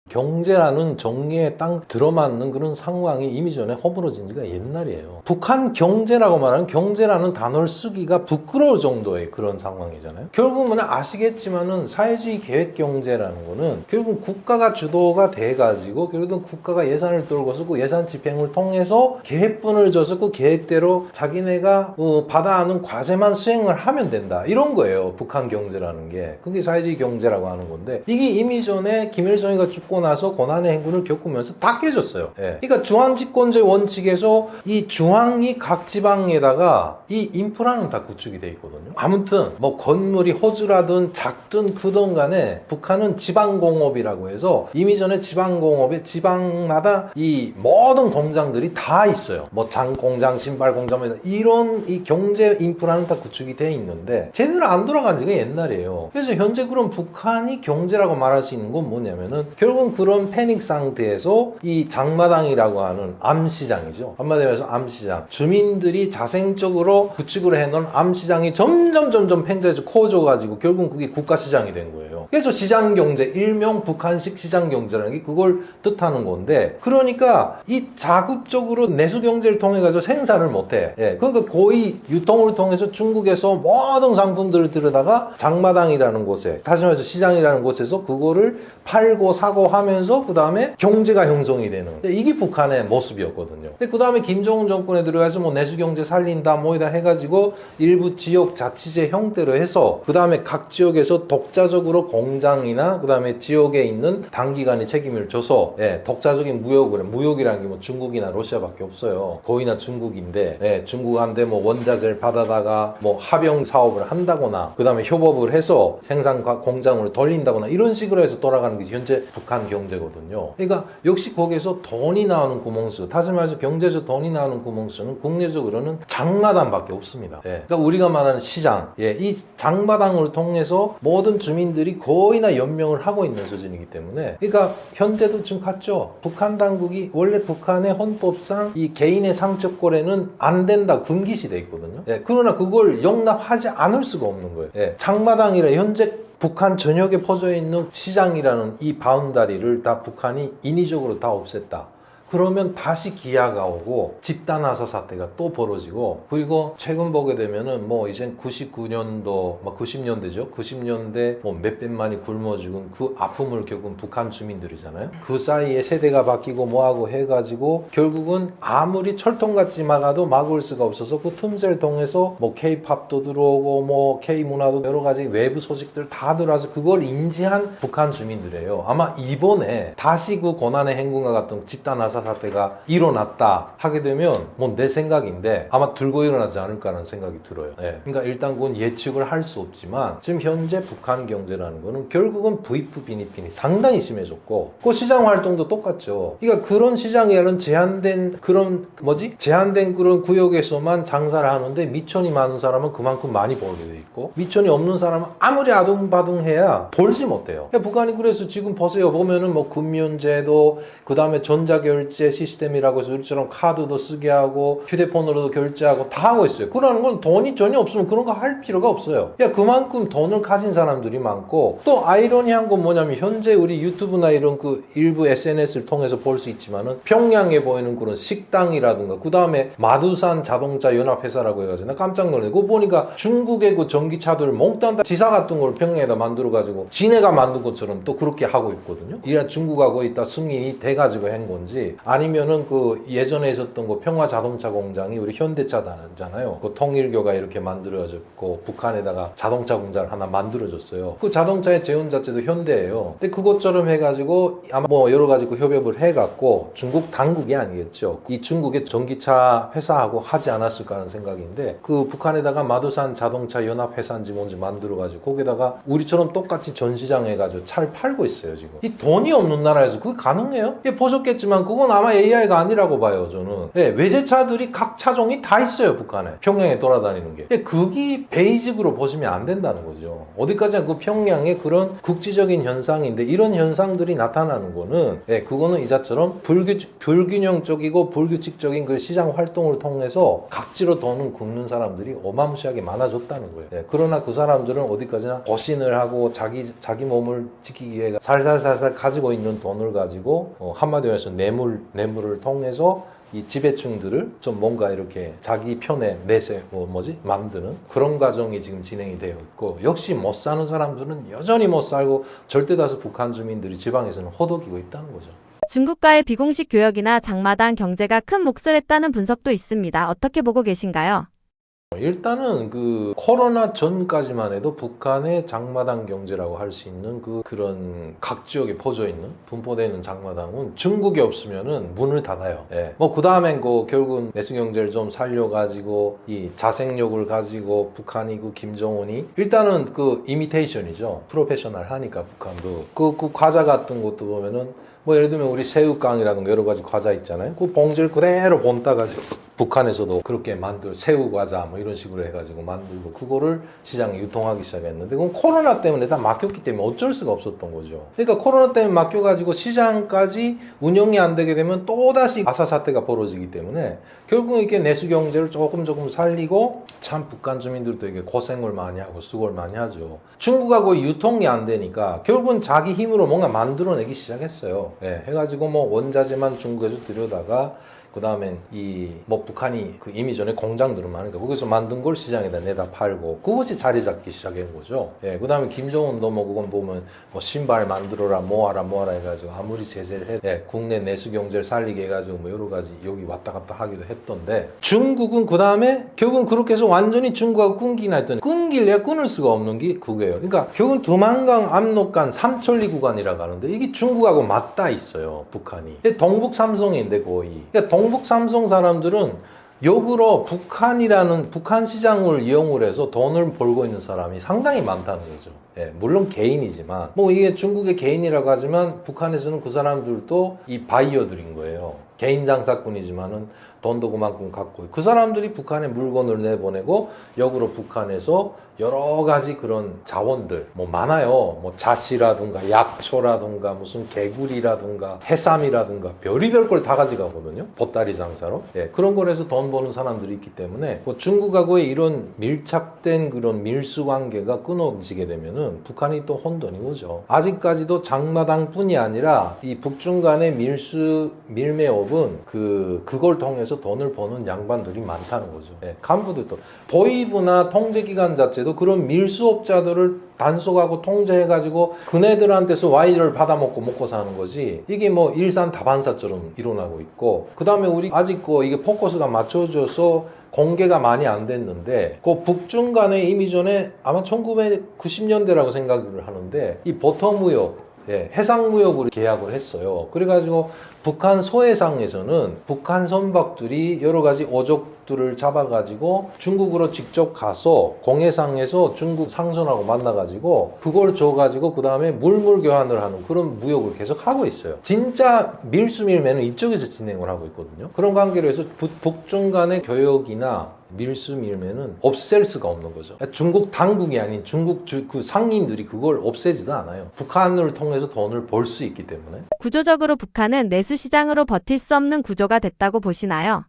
경제라는 정의에 딱 들어맞는 그런 상황이 이미 전에 허물어진 지가 옛날이에요. 북한 경제라고 말하는 경제라는 단어를 쓰기가 부끄러울 정도의 그런 상황이잖아요. 결국은 아시겠지만은 사회주의 계획 경제라는 거는 결국 국가가 주도가 돼가지고 결국은 국가가 예산을 떨고서 그 예산 집행을 통해서 계획분을 줘서 그 계획대로 자기네가 받아하는 과제만 수행을 하면 된다. 이런 거예요. 북한 경제라는 게. 그게 사회주의 경제라고 하는 건데 이게 이미 전에 김일성이가 죽고 나서 고난의 행군을 겪으면서 다 깨졌어요. 그러니까 중앙집권제 원칙에서 이 중앙이 각 지방에다가 이 인프라는 다 구축이 돼 있거든요. 아무튼 뭐 건물이 호주라든 작든 크든 간에 북한은 지방공업이라고 해서 이미 전에 지방공업에 지방마다 이 모든 공장들이 다 있어요. 뭐 장공장, 신발공장 이런 이 경제 인프라는 다 구축이 돼 있는데 제대로 안 돌아간 지가 옛날이에요. 그래서 현재 그럼 북한이 경제라고 말할 수 있는 건 뭐냐면은 결국은 지금 그런 패닉 상태에서 이 장마당이라고 하는 암시장이죠. 한마디로 해서 암시장. 주민들이 자생적으로 구축을 해놓은 암시장이 점점 팽자해서 커져가지고 결국 그게 국가시장이 된 거예요. 그래서 시장경제, 일명 북한식 시장경제라는 게 그걸 뜻하는 건데, 그러니까 이 자급적으로 내수경제를 통해 가지고 생산을 못해. 예, 그러니까 거의 유통을 통해서 중국에서 모든 상품들을 들여다가 장마당이라는 곳에, 다시 말해서 시장이라는 곳에서 그거를 팔고 사고 하면서 그 다음에 경제가 형성이 되는, 이게 북한의 모습이었거든요. 근데 그 다음에 김정은 정권에 들어가서 뭐 내수경제 살린다 뭐이다 해가지고 일부 지역 자치제 형태로 해서 그 다음에 각 지역에서 독자적으로 공장이나 그 다음에 지역에 있는 단기간에 책임을 져서, 예, 독자적인 무역을, 무역이라는 게 뭐 중국이나 러시아밖에 없어요. 거의나 중국인데, 예, 중국한테 뭐 원자재를 받아다가 뭐 합영 사업을 한다거나 그 다음에 협업을 해서 생산 공장으로 돌린다거나 이런 식으로 해서 돌아가는 게 현재 북한 경제거든요. 그러니까 역시 거기에서 돈이 나오는 구멍수, 다시 말해서 경제에서 돈이 나오는 구멍수는 국내적으로는 장마당밖에 없습니다. 예, 그러니까 우리가 말하는 시장, 예, 이 장마당을 통해서 모든 주민들이 거의나 연명을 하고 있는 수준이기 때문에, 그러니까 현재도 지금 갔죠. 북한 당국이 원래 북한의 헌법상 이 개인의 상적 거래는 안 된다, 금기시돼 있거든요. 예, 그러나 그걸 용납하지 않을 수가 없는 거예요. 예, 장마당이라 현재 북한 전역에 퍼져 있는 시장이라는 이 바운다리를 다 북한이 인위적으로 다 없앴다. 그러면 다시 기아가 오고 집단 화사 사태가 또 벌어지고, 그리고 최근 보게 되면은 뭐 이제 99년도, 막 90년대죠. 90년대 뭐 몇백만이 굶어 죽은 그 아픔을 겪은 북한 주민들이잖아요. 그 사이에 세대가 바뀌고 뭐하고 해가지고 결국은 아무리 철통같이 막아도 막을 수가 없어서 그 틈새를 통해서 뭐 K-팝도 들어오고 뭐 K-문화도 여러 가지 외부 소식들 다 들어와서 그걸 인지한 북한 주민들이에요. 아마 이번에 다시 그 고난의 행군과 같은 집단 화사 사태가 일어났다 하게 되면 뭐 내 생각인데 아마 들고 일어나지 않을까라는 생각이 들어요. 예. 그러니까 일단 그건 예측을 할 수 없지만 지금 현재 북한 경제라는 거는 결국은 부익부 빈익빈이 상당히 심해졌고, 그 시장 활동도 똑같죠. 그러니까 그런 시장에는 제한된 그런 제한된 그런 구역에서만 장사를 하는데 미천이 많은 사람은 그만큼 많이 벌게 돼 있고, 미천이 없는 사람은 아무리 아둥바둥해야 벌지 못해요. 그러니까 북한이 그래서 지금 보세요. 보면은 뭐 금연제도, 그 다음에 전자결제 시스템이라고 해서 우리처럼 카드도 쓰게 하고 휴대폰으로도 결제하고 다 하고 있어요. 그러는 건 돈이 전혀 없으면 그런 거 할 필요가 없어요. 그만큼 돈을 가진 사람들이 많고, 또 아이러니한 건 뭐냐면 현재 우리 유튜브나 이런 그 일부 SNS를 통해서 볼 수 있지만은 평양에 보이는 그런 식당이라든가 그 다음에 마두산 자동차 연합회사라고 해가지고 나 깜짝 놀래. 그거 보니까 중국의 그 전기차들 몽땅 다 지사 같은 걸 평양에다 만들어가지고 지네가 만든 것처럼 또 그렇게 하고 있거든요. 이런 중국하고 있다 승인이 돼가지고 한 건지, 아니면은 그 예전에 있었던 그 평화 자동차 공장이 우리 현대차잖아요. 그 통일교가 이렇게 만들어졌고 북한에다가 자동차 공장을 하나 만들어줬어요. 그 자동차의 재원 자체도 현대예요. 근데 그것처럼 해가지고 아마 뭐 여러 가지 그 협업을 해갖고 중국 당국이 아니겠죠. 이 중국의 전기차 회사하고 하지 않았을까 하는 생각인데, 그 북한에다가 마두산 자동차 연합회사인지 뭔지 만들어가지고 거기다가 우리처럼 똑같이 전시장 해가지고 차를 팔고 있어요 지금. 이 돈이 없는 나라에서 그게 가능해요? 보셨겠지만 그건 아마 AI가 아니라고 봐요 저는. 외제차들이 각 차종이 다 있어요 북한에, 평양에 돌아다니는 게. 그게 베이직으로 보시면 안 된다는 거죠. 어디까지나 그 평양의 그런 국지적인 현상인데, 이런 현상들이 나타나는 거는 그거는 이자처럼 불균형적이고 불규칙적인 그 시장 활동을 통해서 각지로 돈을 긁는 사람들이 어마무시하게 많아졌다는 거예요. 그러나 그 사람들은 어디까지나 거신을 하고 자기 몸을 지키기 위해 살살살살 가지고 있는 돈을 가지고 한마디로 해서 뇌물을 통해서 이 지배층들을 좀 뭔가 이렇게 자기 편에 만드는 그런 과정이 지금 진행이 되어 있고, 역시 못 사는 사람들은 여전히 못 살고 절대 다수 북한 주민들이 지방에서는 허덕이고 있다는 거죠.
중국과의 비공식 교역이나 장마당 경제가 큰 몫을 했다는 분석도 있습니다. 어떻게 보고 계신가요?
일단은 그 코로나 전까지만 해도 북한의 장마당 경제라고 할 수 있는 그런 각 지역에 퍼져 있는 분포되는 장마당은 중국이 없으면은 문을 닫아요. 뭐 그 다음엔 결국은 내수 경제를 좀 살려가지고 이 자생력을 가지고 북한이 김정은이 일단은 이미테이션이죠. 프로페셔널 하니까 북한도 그 과자 같은 것도 보면은 뭐 예를 들면 우리 새우깡이라든가 여러 가지 과자 있잖아요. 그 봉지를 그대로 본따 가지고 북한에서도 그렇게 새우 과자 뭐 이런 식으로 해가지고 만들고 그거를 시장에 유통하기 시작했는데 그건 코로나 때문에 다 막혔기 때문에 어쩔 수가 없었던 거죠. 그러니까 코로나 때문에 막혀가지고 시장까지 운영이 안 되게 되면 또다시 아사 사태가 벌어지기 때문에 결국 이렇게 내수 경제를 조금 살리고 참 북한 주민들도 이게 고생을 많이 하고 수고를 많이 하죠. 중국하고 유통이 안 되니까 결국은 자기 힘으로 뭔가 만들어내기 시작했어요. 예, 해가지고 뭐 원자재만 중국에서 들여다가 그 다음엔 북한이 이미 전에 공장들은 많으니까 거기서 만든 걸 시장에다 내다 팔고 그것이 자리 잡기 시작한 거죠. 예, 그 다음에 김정은도 뭐 그건 보면 뭐 신발 만들어라 뭐하라 해가지고 아무리 제재를 국내 내수 경제를 살리게 해가지고 뭐 여러 가지 여기 왔다 갔다 하기도 했던데 중국은 그 다음에 결국은 그렇게 해서 완전히 중국하고 끊기나 했더니 끊길래야 끊을 수가 없는 게 그거예요. 그러니까 결국은 두만강, 압록강, 삼천리 구간이라고 하는데 이게 중국하고 맞닿아 있어요. 북한이. 동북 삼성인데 거의. 그러니까 동북 삼성 사람들은 역으로 북한 시장을 이용을 해서 돈을 벌고 있는 사람이 상당히 많다는 거죠. 예, 물론 개인이지만 뭐 이게 중국의 개인이라고 하지만 북한에서는 그 사람들도 이 바이어들인 거예요. 개인 장사꾼이지만은 돈도 그만큼 갖고 그 사람들이 북한에 물건을 내보내고 역으로 북한에서 여러 가지 그런 자원들 뭐 많아요. 뭐 자시라든가 약초라든가 무슨 개구리라든가 해삼이라든가 별의별 걸 다 가져가거든요. 보따리 장사로. 예, 그런 거에서 돈 버는 사람들이 있기 때문에 뭐 중국하고의 이런 밀착된 그런 밀수 관계가 끊어지게 되면은 북한이 또 혼돈이 오죠. 아직까지도 장마당뿐이 아니라 이 북중 간의 밀매업은 그걸 통해서 돈을 버는 양반들이 많다는 거죠. 예, 간부들도 보이부나 통제기관 자체도 그런 밀수업자들을 단속하고 통제해가지고 그네들한테서 와이를 받아먹고 먹고 사는 거지 이게 뭐 일산 다반사처럼 일어나고 있고 그 다음에 우리 아직 이게 포커스가 맞춰져서 공개가 많이 안 됐는데 그 북중 간에 이미 전에 아마 1990년대라고 생각을 하는데 이 버터무역 해상무역으로 계약을 했어요. 그래가지고 북한 소해상에서는 북한 선박들이 여러 가지 어족들을 잡아가지고 중국으로 직접 가서 공해상에서 중국 상선하고 만나가지고 그걸 줘가지고 그 다음에 물물 교환을 하는 그런 무역을 계속 하고 있어요. 진짜 밀수밀매는 이쪽에서 진행을 하고 있거든요. 그런 관계로 해서 북중 간의 교역이나 밀수 밀매는 없앨 수가 없는 거죠. 중국 당국이 아닌 중국 그 상인들이 그걸 없애지도 않아요. 북한을 통해서 돈을 벌 수 있기 때문에.
구조적으로 북한은 내수 시장으로 버틸 수 없는 구조가 됐다고 보시나요?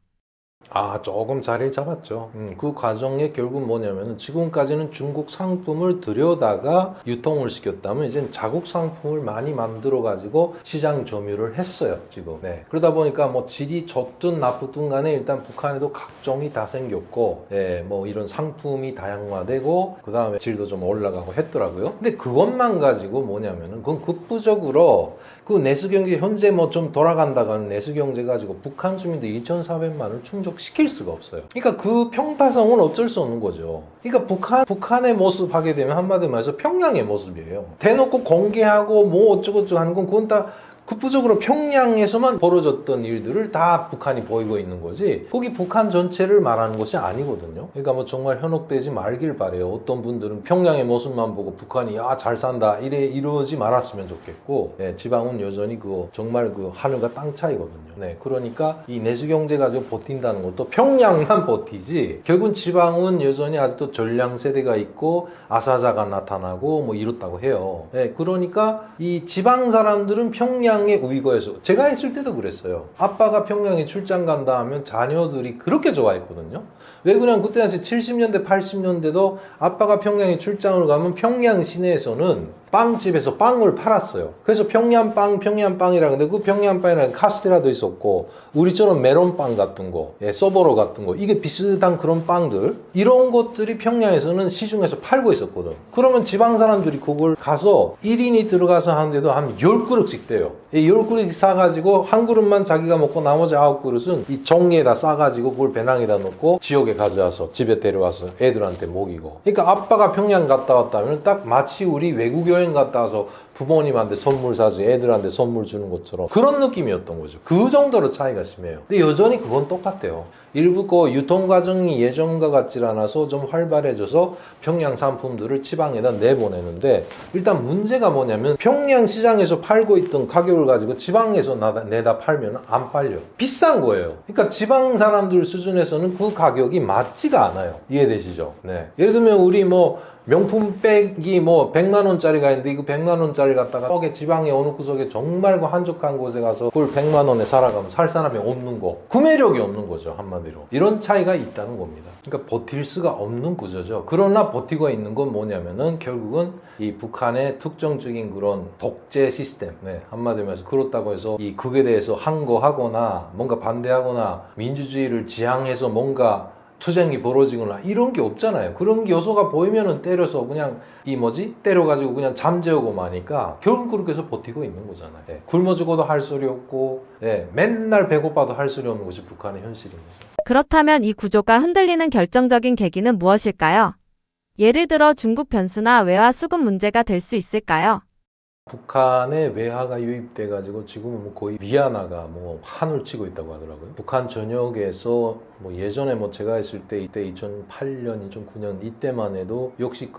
조금 자리를 잡았죠. 그 과정에 결국 뭐냐면은 지금까지는 중국 상품을 들여다가 유통을 시켰다면 이제 자국 상품을 많이 만들어 가지고 시장 점유를 했어요, 지금. 네. 그러다 보니까 뭐 질이 좋든 나쁘든 간에 일단 북한에도 각종이 다 생겼고, 뭐 이런 상품이 다양화되고, 그 다음에 질도 좀 올라가고 했더라고요. 근데 그것만 가지고 뭐냐면은 그건 극부적으로 그 내수 경제 현재 뭐 좀 돌아간다고 하는 내수 경제 가지고 북한 주민들 2,400만을 충족시킬 수가 없어요. 그러니까 그 평파성은 어쩔 수 없는 거죠. 그러니까 북한의 모습 하게 되면 한마디로 말해서 평양의 모습이에요. 대놓고 공개하고 뭐 어쩌고저쩌고 하는 건 그건 다 극부적으로 평양에서만 벌어졌던 일들을 다 북한이 보이고 있는 거지 거기 북한 전체를 말하는 것이 아니거든요. 그러니까 뭐 정말 현혹되지 말길 바래요. 어떤 분들은 평양의 모습만 보고 북한이 잘 산다 이러지 말았으면 좋겠고 지방은 여전히 정말 하늘과 땅 차이거든요. 그러니까 이 내수 경제 가지고 버틴다는 것도 평양만 버티지 결국은 지방은 여전히 아직도 전량 세대가 있고 아사자가 나타나고 뭐 이렇다고 해요. 그러니까 이 지방 사람들은 평양에 우이거에서 제가 있을 때도 그랬어요. 아빠가 평양에 출장 간다 하면 자녀들이 그렇게 좋아했거든요. 왜 그냥 그때 당시 70년대 80년대도 아빠가 평양에 출장을 가면 평양 시내에서는 빵집에서 빵을 팔았어요. 그래서 평양빵이라 근데 그 평양빵이라는 카스테라도 있었고 우리처럼 메론빵 같은 거, 서버로 같은 거 이게 비슷한 그런 빵들 이런 것들이 평양에서는 시중에서 팔고 있었거든. 그러면 지방 사람들이 그걸 가서 1인이 들어가서 하는데도 한 10그릇씩 돼요. 10그릇 사가지고 한 그릇만 자기가 먹고 나머지 9그릇은 이 종이에다 싸가지고 그걸 배낭에다 넣고 지역에 가져와서 집에 데려와서 애들한테 먹이고. 그러니까 아빠가 평양 갔다 왔다면 딱 마치 우리 외국 여행 갔다 와서 부모님한테 선물 사지 애들한테 선물 주는 것처럼 그런 느낌이었던 거죠. 그 정도로 차이가 심해요. 근데 여전히 그건 똑같아요. 일부 그 유통 과정이 예전과 같지 않아서 좀 활발해져서 평양 상품들을 지방에다 내보내는데, 일단 문제가 뭐냐면 평양 시장에서 팔고 있던 가격을 가지고 지방에서 내다 팔면 안 팔려. 비싼 거예요. 그러니까 지방 사람들 수준에서는 그 가격이 맞지가 않아요. 이해되시죠? 네. 예를 들면 우리 뭐 명품 백이 뭐 100만 원짜리가 있는데, 이거 100만 원짜리 갖다가 거기 지방에 어느 구석에 정말 그 한적한 곳에 가서 그걸 100만 원에 살아가면 살 사람이 없는 거, 구매력이 없는 거죠, 한마디로. 이런 차이가 있다는 겁니다. 그러니까 버틸 수가 없는 구조죠. 그러나 버티고 있는 건 뭐냐면은 결국은 이 북한의 특정적인 그런 독재 시스템, 네, 한마디로 해서 그렇다고 해서 이 극에 대해서 항거하거나 뭔가 반대하거나 민주주의를 지향해서 뭔가 투쟁이 벌어지거나 이런 게 없잖아요. 그런 요소가 보이면은 때려서 그냥 때려가지고 그냥 잠재우고 마니까 결국 그렇게 해서 버티고 있는 거잖아요. 네. 굶어 죽어도 할 소리 없고, 네. 맨날 배고파도 할 소리 없는 것이 북한의 현실인 거죠.
그렇다면 이 구조가 흔들리는 결정적인 계기는 무엇일까요? 예를 들어 중국 변수나 외화 수급 문제가 될 수 있을까요?
북한에 외화가 유입돼가지고 지금은 뭐 거의 위안화가 뭐 판을 치고 있다고 하더라고요. 북한 전역에서 뭐 예전에 뭐 제가 있을 때 이때 2008년, 2009년 이때만 해도 역시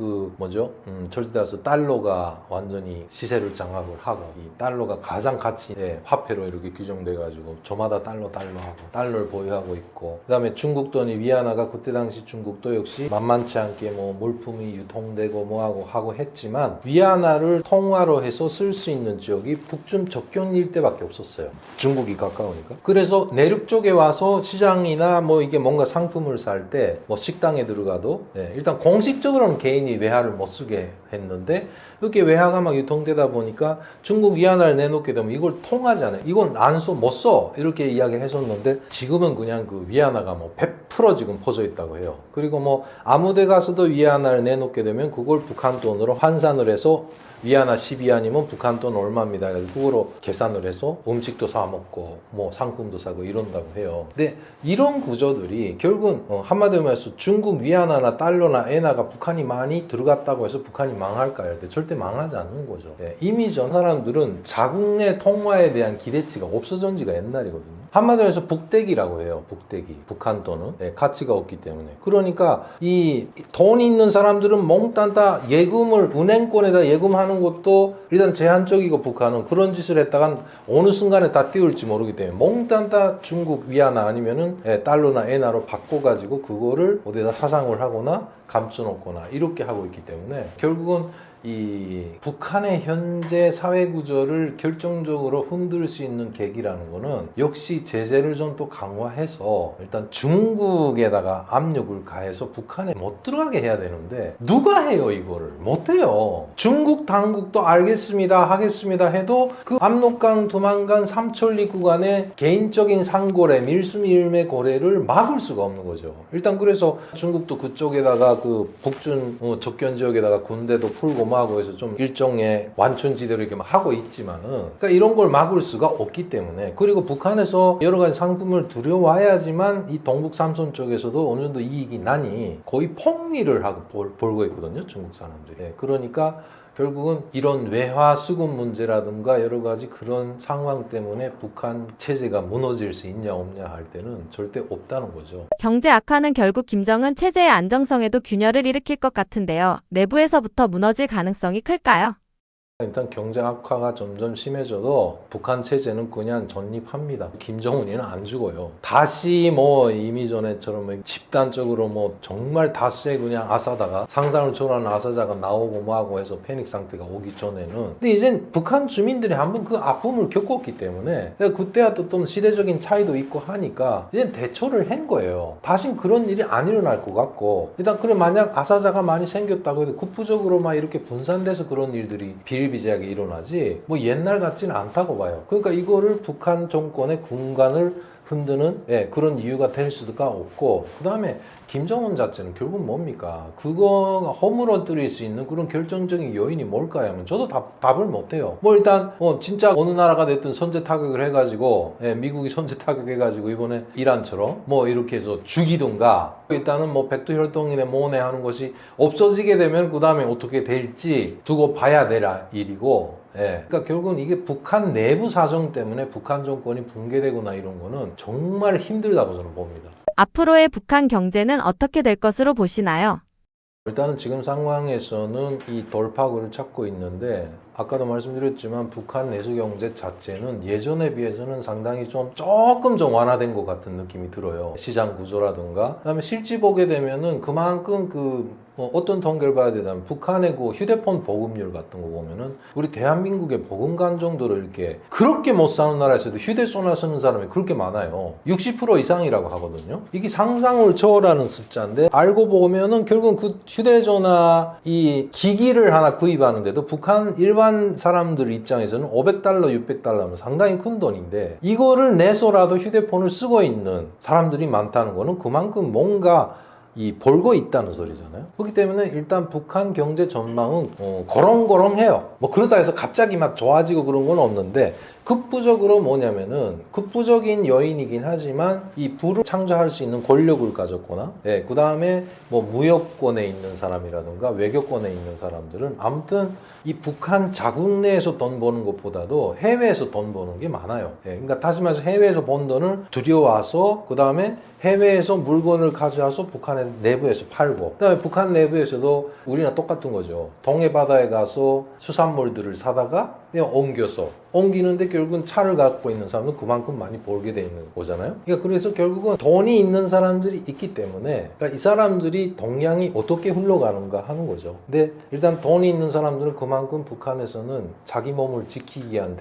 절대 다수 달러가 완전히 시세를 장악을 하고, 이 달러가 가장 가치의 화폐로 이렇게 규정돼가지고 저마다 달러 하고 달러를 보유하고 있고, 그다음에 중국 돈이 위안화가 그때 당시 중국도 역시 만만치 않게 뭐 물품이 유통되고 뭐하고 하고 했지만, 위안화를 통화로 해서 쓸 수 있는 지역이 북중 접경 일대밖에 없었어요. 중국이 가까우니까. 그래서 내륙 쪽에 와서 시장이나 뭐 이게 뭔가 상품을 살 때 뭐 식당에 들어가도, 네, 일단 공식적으로는 개인이 외화를 못 쓰게 했는데, 이렇게 외화가 막 유통되다 보니까 중국 위안화를 내놓게 되면 이걸 통하잖아요. 이건 못 써. 이렇게 이야기를 했었는데, 지금은 그냥 그 위안화가 뭐 100% 지금 퍼져 있다고 해요. 그리고 뭐 아무 데 가서도 위안화를 내놓게 되면 그걸 북한 돈으로 환산을 해서 위안화 12안이면 북한 돈 얼마입니다. 그래서 그거로 계산을 해서 음식도 사 먹고 뭐 상품도 사고 이런다고 해요. 근데 이런 구조들이 결국은 한마디로 말해서 중국 위안화나 달러나 엔화가 북한이 많이 들어갔다고 해서 북한이 망할까요? 절대 망하지 않는 거죠. 네, 이미 전 사람들은 자국 내 통화에 대한 기대치가 없어진 지가 옛날이거든요. 한마디로 해서 북대기라고 해요. 북대기. 북한 돈은, 네, 가치가 없기 때문에. 그러니까 이 돈 있는 사람들은 몽땅 다 예금을 은행권에다 예금하는 것도 일단 제한적이고, 북한은 그런 짓을 했다간 어느 순간에 다 띄울지 모르기 때문에 몽땅 다 중국 위안화 아니면은 달러나 엔화로 바꿔가지고 그거를 어디다 사상을 하거나 감춰놓거나 이렇게 하고 있기 때문에, 결국은 이 북한의 현재 사회 구조를 결정적으로 흔들 수 있는 계기라는 거는 역시 제재를 좀 또 강화해서 일단 중국에다가 압력을 가해서 북한에 못 들어가게 해야 되는데, 누가 해요? 이거를 못 해요. 중국 당국도 알겠습니다 하겠습니다 해도 그 압록강, 두만강, 삼천리 구간의 개인적인 상거래, 밀수밀매 거래를 막을 수가 없는 거죠. 일단 그래서 중국도 그쪽에다가 그 북중 접견 지역에다가 군대도 풀고 하고 해서 좀 일종의 완충지대로 이렇게 막 하고 있지만은, 그러니까 이런 걸 막을 수가 없기 때문에, 그리고 북한에서 여러 가지 상품을 들여와야지만 이 동북 삼선 쪽에서도 어느 정도 이익이 나니 거의 폭리를 하고 벌고 있거든요, 중국 사람들이. 네, 그러니까 결국은 이런 외화 수급 문제라든가 여러 가지 그런 상황 때문에 북한 체제가 무너질 수 있냐 없냐 할 때는 절대 없다는 거죠.
경제 악화는 결국 김정은 체제의 안정성에도 균열을 일으킬 것 같은데요. 내부에서부터 무너질 가능성이 클까요?
일단 경제 악화가 점점 심해져도 북한 체제는 그냥 전립합니다. 김정은이는 안 죽어요. 다시 뭐 이미 전에처럼 집단적으로 뭐 정말 다수의 그냥 아사다가, 상상을 초월하는 아사자가 나오고 뭐하고 해서 패닉 상태가 오기 전에는, 근데 이젠 북한 주민들이 한번 그 아픔을 겪었기 때문에 그때와 또 시대적인 차이도 있고 하니까 이젠 대처를 한 거예요. 다신 그런 일이 안 일어날 것 같고, 일단 그래 만약 아사자가 많이 생겼다고 해도 국부적으로 막 이렇게 분산돼서 그런 일들이 비일비재하게 일어나지 뭐 옛날 같지는 않다고 봐요. 그러니까 이거를 북한 정권의 군간을 흔드는 그런 이유가 될 수가 없고, 그 다음에 김정은 자체는 결국 뭡니까? 그거가 허물어뜨릴 수 있는 그런 결정적인 요인이 뭘까요? 하면 저도 답을 못해요. 뭐 일단 진짜 어느 나라가 됐든 선제 타격을 해가지고, 미국이 선제 타격해가지고 이번에 이란처럼 뭐 이렇게 해서 죽이든가, 일단은 뭐 백두혈통이네 뭐네 하는 것이 없어지게 되면 그 다음에 어떻게 될지 두고 봐야 될 일이고, 그러니까 결국은 이게 북한 내부 사정 때문에 북한 정권이 붕괴되거나 이런 거는 정말 힘들다고 저는 봅니다.
앞으로의 북한 경제는 어떻게 될 것으로 보시나요?
일단은 지금 상황에서는 이 돌파구를 찾고 있는데 아까도 말씀드렸지만 북한 내수 경제 자체는 예전에 비해서는 상당히 조금 완화된 것 같은 느낌이 들어요. 시장 구조라든가. 그다음에 실제 보게 되면은 그만큼 어떤 통계를 봐야 되냐면 북한의 그 휴대폰 보급률 같은 거 보면은 우리 대한민국의 보급관 정도로 이렇게 그렇게 못 사는 나라에서도 휴대전화 쓰는 사람이 그렇게 많아요. 60% 이상이라고 하거든요. 이게 상상을 초월하는 숫자인데 알고 보면은 결국은 그 휴대전화 이 기기를 하나 구입하는데도 북한 일반 사람들 입장에서는 500달러, 600달러면 상당히 큰 돈인데 이거를 내서라도 휴대폰을 쓰고 있는 사람들이 많다는 거는 그만큼 뭔가 벌고 있다는 소리잖아요. 그렇기 때문에 일단 북한 경제 전망은 거렁거렁해요. 뭐 그러다 해서 갑자기 막 좋아지고 그런 건 없는데 극부적으로 뭐냐면은 극부적인 요인이긴 하지만 이 부를 창조할 수 있는 권력을 가졌거나 그 다음에 뭐 무역권에 있는 사람이라든가 외교권에 있는 사람들은 아무튼 이 북한 자국 내에서 돈 버는 것보다도 해외에서 돈 버는 게 많아요. 그러니까 다시 말해서 해외에서 번 돈을 들여와서 그 다음에 해외에서 물건을 가져와서 북한의 내부에서 팔고 그다음에 북한 내부에서도 우리랑 똑같은 거죠. 동해 바다에 가서 수산물들을 사다가 그냥 옮기는데 결국은 차를 갖고 있는 사람은 그만큼 많이 벌게 돼 있는 거잖아요. 그러니까 그래서 결국은 돈이 있는 사람들이 있기 때문에 그러니까 이 사람들이 동향이 어떻게 흘러가는가 하는 거죠. 근데 일단 돈이 있는 사람들은 그만큼 북한에서는 자기 몸을 지키기 위한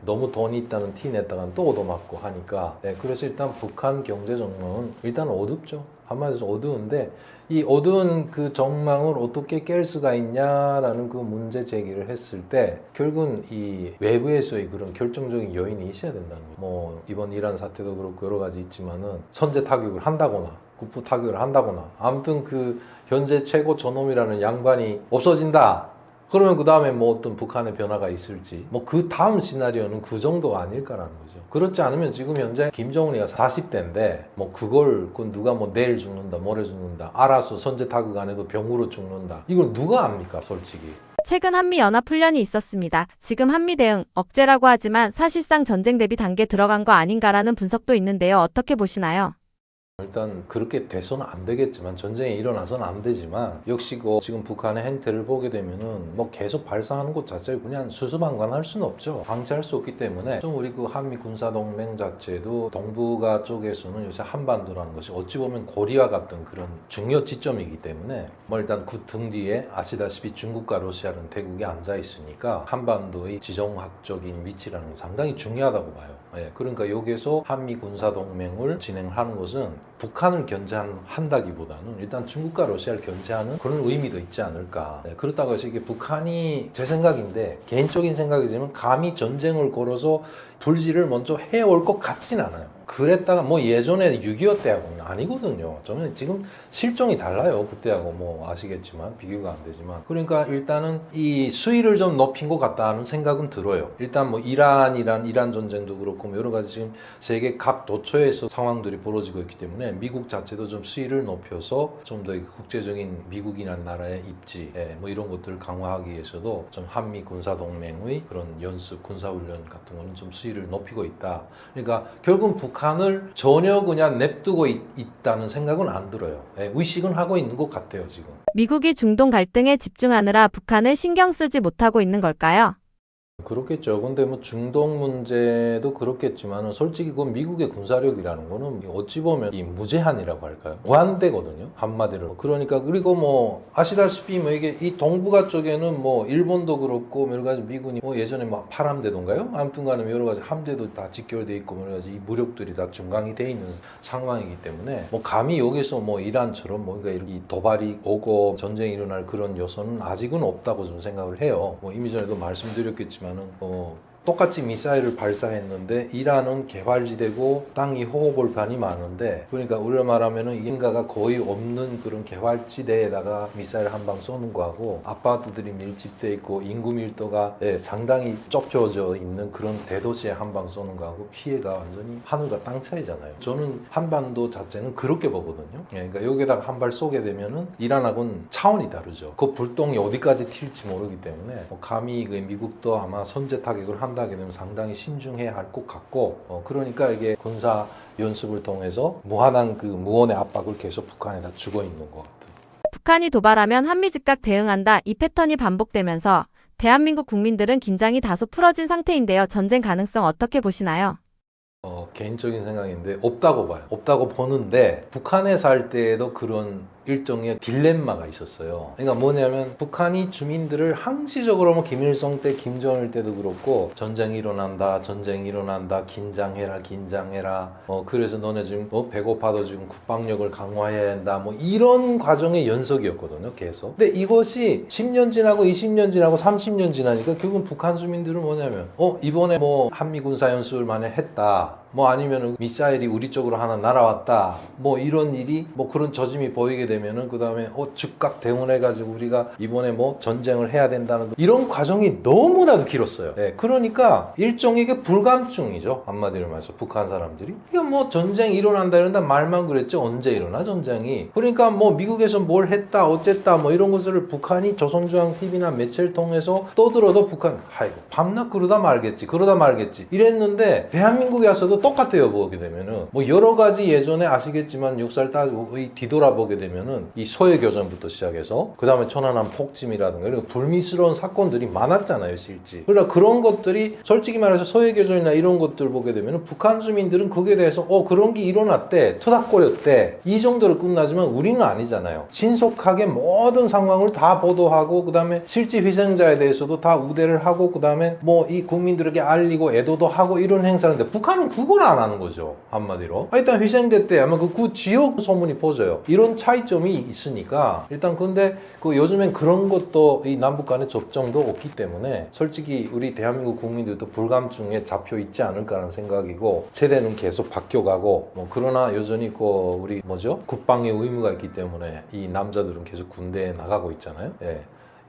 너무 돈이 있다는 티 냈다가는 또 얻어맞고 하니까 그래서 일단 북한 경제 전망은 일단 어둡죠. 한마디로 어두운데 이 어두운 그 전망을 어떻게 깰 수가 있냐라는 그 문제 제기를 했을 때 결국은 이 외부에서의 그런 결정적인 요인이 있어야 된다는 거예요. 뭐 이번 이란 사태도 그렇고 여러 가지 있지만은 선제 타격을 한다거나 국부 타격을 한다거나 아무튼 그 현재 최고 저놈이라는 양반이 없어진다. 그러면 그 다음에 뭐 어떤 북한의 변화가 있을지 뭐 그 다음 시나리오는 그 정도가 아닐까라는 거죠. 그렇지 않으면 지금 현재 김정은이가 40대인데 뭐 그건 누가 뭐 내일 죽는다 모레 죽는다 알아서 선제 타격 안 해도 병으로 죽는다 이걸 누가 압니까 솔직히.
최근 한미연합훈련이 있었습니다. 지금 한미 대응 억제라고 하지만 사실상 전쟁 대비 단계 들어간 거 아닌가라는 분석도 있는데요. 어떻게 보시나요?
일단 그렇게 돼서는 안 되겠지만 전쟁이 일어나서는 안 되지만 역시 지금 북한의 행태를 보게 되면은 뭐 계속 발사하는 것 자체를 그냥 수수방관할 수는 없죠. 방치할 수 없기 때문에 좀 우리 그 한미 군사동맹 자체도 동북아 쪽에서는 요새 한반도라는 것이 어찌 보면 고리와 같은 그런 중요 지점이기 때문에 뭐 일단 그 등 뒤에 아시다시피 중국과 러시아는 대국이 앉아 있으니까 한반도의 지정학적인 위치라는 게 상당히 중요하다고 봐요. 그러니까 여기에서 한미 군사동맹을 진행하는 것은 북한을 견제한다기보다는 일단 중국과 러시아를 견제하는 그런 의미도 있지 않을까. 그렇다고 해서 이게 북한이 제 생각인데 개인적인 생각이지만 감히 전쟁을 걸어서 불지를 먼저 해올 것 같진 않아요. 그랬다가 뭐 예전에 6.25 때하고는 아니거든요. 저는 지금 실종이 달라요. 그때하고 뭐 아시겠지만 비교가 안 되지만 그러니까 일단은 이 수위를 좀 높인 것 같다는 생각은 들어요. 일단 뭐 이란 전쟁도 그렇고 뭐 여러 가지 지금 세계 각 도처에서 상황들이 벌어지고 있기 때문에 미국 자체도 좀 수위를 높여서 좀 더 국제적인 미국이라는 나라의 입지 뭐 이런 것들을 강화하기 위해서도 좀 한미 군사동맹의 그런 연습 군사훈련 같은 거는 좀 수위를 높이고 있다. 그러니까 결국은 북한을 전혀 그냥 냅두고 있다는 생각은 안 들어요. 의식은 하고 있는 것 같아요 지금.
미국이 중동 갈등에 집중하느라 북한을 신경 쓰지 못하고 있는 걸까요?
그렇겠죠. 근데 뭐 중동 문제도 그렇겠지만 솔직히 그 미국의 군사력이라는 거는 어찌 보면 이 무제한이라고 할까요? 무한대거든요. 한마디로. 그러니까 그리고 뭐 아시다시피 뭐 이게 이 동북아 쪽에는 뭐 일본도 그렇고 뭐 여러 가지 미군이 뭐 예전에 뭐 파람대도인가요? 아무튼간에 여러 가지 함대도 다 직결돼 있고 뭐 여러 가지 이 무력들이 다 중강이 돼 있는 상황이기 때문에 뭐 감히 여기서 뭐 이란처럼 뭔가 이 도발이 오고 전쟁이 일어날 그런 요소는 아직은 없다고 좀 생각을 해요. 뭐 이미 전에도 말씀드렸겠지만. 똑같이 미사일을 발사했는데 이란은 개활지대고 땅이 호흡벌판이 많은데 그러니까 우리로 말하면은 인가가 거의 없는 그런 개활지대에다가 미사일 한 방 쏘는 거하고 아파트들이 밀집돼 있고 인구 밀도가 상당히 좁혀져 있는 그런 대도시에 한 방 쏘는 거하고 피해가 완전히 하늘과 땅 차이잖아요. 저는 한반도 자체는 그렇게 보거든요. 그러니까 여기다가 한 발 쏘게 되면은 이란하고는 차원이 다르죠. 그 불똥이 어디까지 튈지 모르기 때문에 감히 미국도 아마 선제 타격을 한다게 되면 상당히 신중해야 할 것 같고 그러니까 이게 군사 연습을 통해서 무한한 그 무언의 압박을 계속 북한에다 주고 있는 것 같아요.
북한이 도발하면 한미 즉각 대응한다. 이 패턴이 반복되면서 대한민국 국민들은 긴장이 다소 풀어진 상태인데요. 전쟁 가능성 어떻게 보시나요?
개인적인 생각인데 없다고 봐요. 없다고 보는데 북한에 살 때에도 그런 일종의 딜레마가 있었어요. 그러니까 뭐냐면 북한이 주민들을 항시적으로 뭐 김일성 때, 김정일 때도 그렇고 전쟁이 일어난다, 긴장해라, 긴장해라. 그래서 너네 지금 배고파도 지금 국방력을 강화해야 한다. 뭐 이런 과정의 연속이었거든요, 계속. 근데 이것이 10년 지나고 20년 지나고 30년 지나니까 결국은 북한 주민들은 뭐냐면 이번에 뭐 한미 군사 연습을 만약 했다. 뭐 아니면은 미사일이 우리 쪽으로 하나 날아왔다. 뭐 이런 일이 뭐 그런 저짐이 보이게 되면은 그 다음에 즉각 대응해가지고 우리가 이번에 뭐 전쟁을 해야 된다는 이런 과정이 너무나도 길었어요. 네, 그러니까 일종의 게 불감증이죠. 한마디로 말해서 북한 사람들이. 이게 뭐 전쟁 일어난다 이런다 말만 그랬죠. 언제 일어나 전쟁이. 그러니까 뭐 미국에서 뭘 했다 어쨌다 뭐 이런 것을 북한이 조선중앙TV나 매체를 통해서 떠들어도 북한 아이고 밤낮 그러다 말겠지 이랬는데 대한민국에 와서도 똑같아요. 보게 되면은 뭐 여러 가지 예전에 아시겠지만 역사를 따지고 뒤돌아보게 되면은 이 소해교전부터 시작해서 그 다음에 천안함 폭침이라든가 이런 불미스러운 사건들이 많았잖아요, 실제. 그러니까 그런 것들이 솔직히 말해서 소해교전이나 이런 것들 보게 되면은 북한 주민들은 그게 대해서 그런 게 일어났대, 투닥거렸대 이 정도로 끝나지만 우리는 아니잖아요. 신속하게 모든 상황을 다 보도하고 그 다음에 실제 희생자에 대해서도 다 우대를 하고 그 다음에 뭐 이 국민들에게 알리고 애도도 하고 이런 행사인데 북한은 그걸 안 하는 거죠. 한마디로. 일단 희생됐대 하면 그 지역 소문이 퍼져요. 이런 차이점이 있으니까 일단 근데 요즘엔 그런 것도 이 남북 간의 접점도 없기 때문에 솔직히 우리 대한민국 국민들도 불감증에 잡혀 있지 않을까라는 생각이고 세대는 계속 바뀌어가고 뭐 그러나 여전히 우리 국방의 의무가 있기 때문에 이 남자들은 계속 군대에 나가고 있잖아요. 예.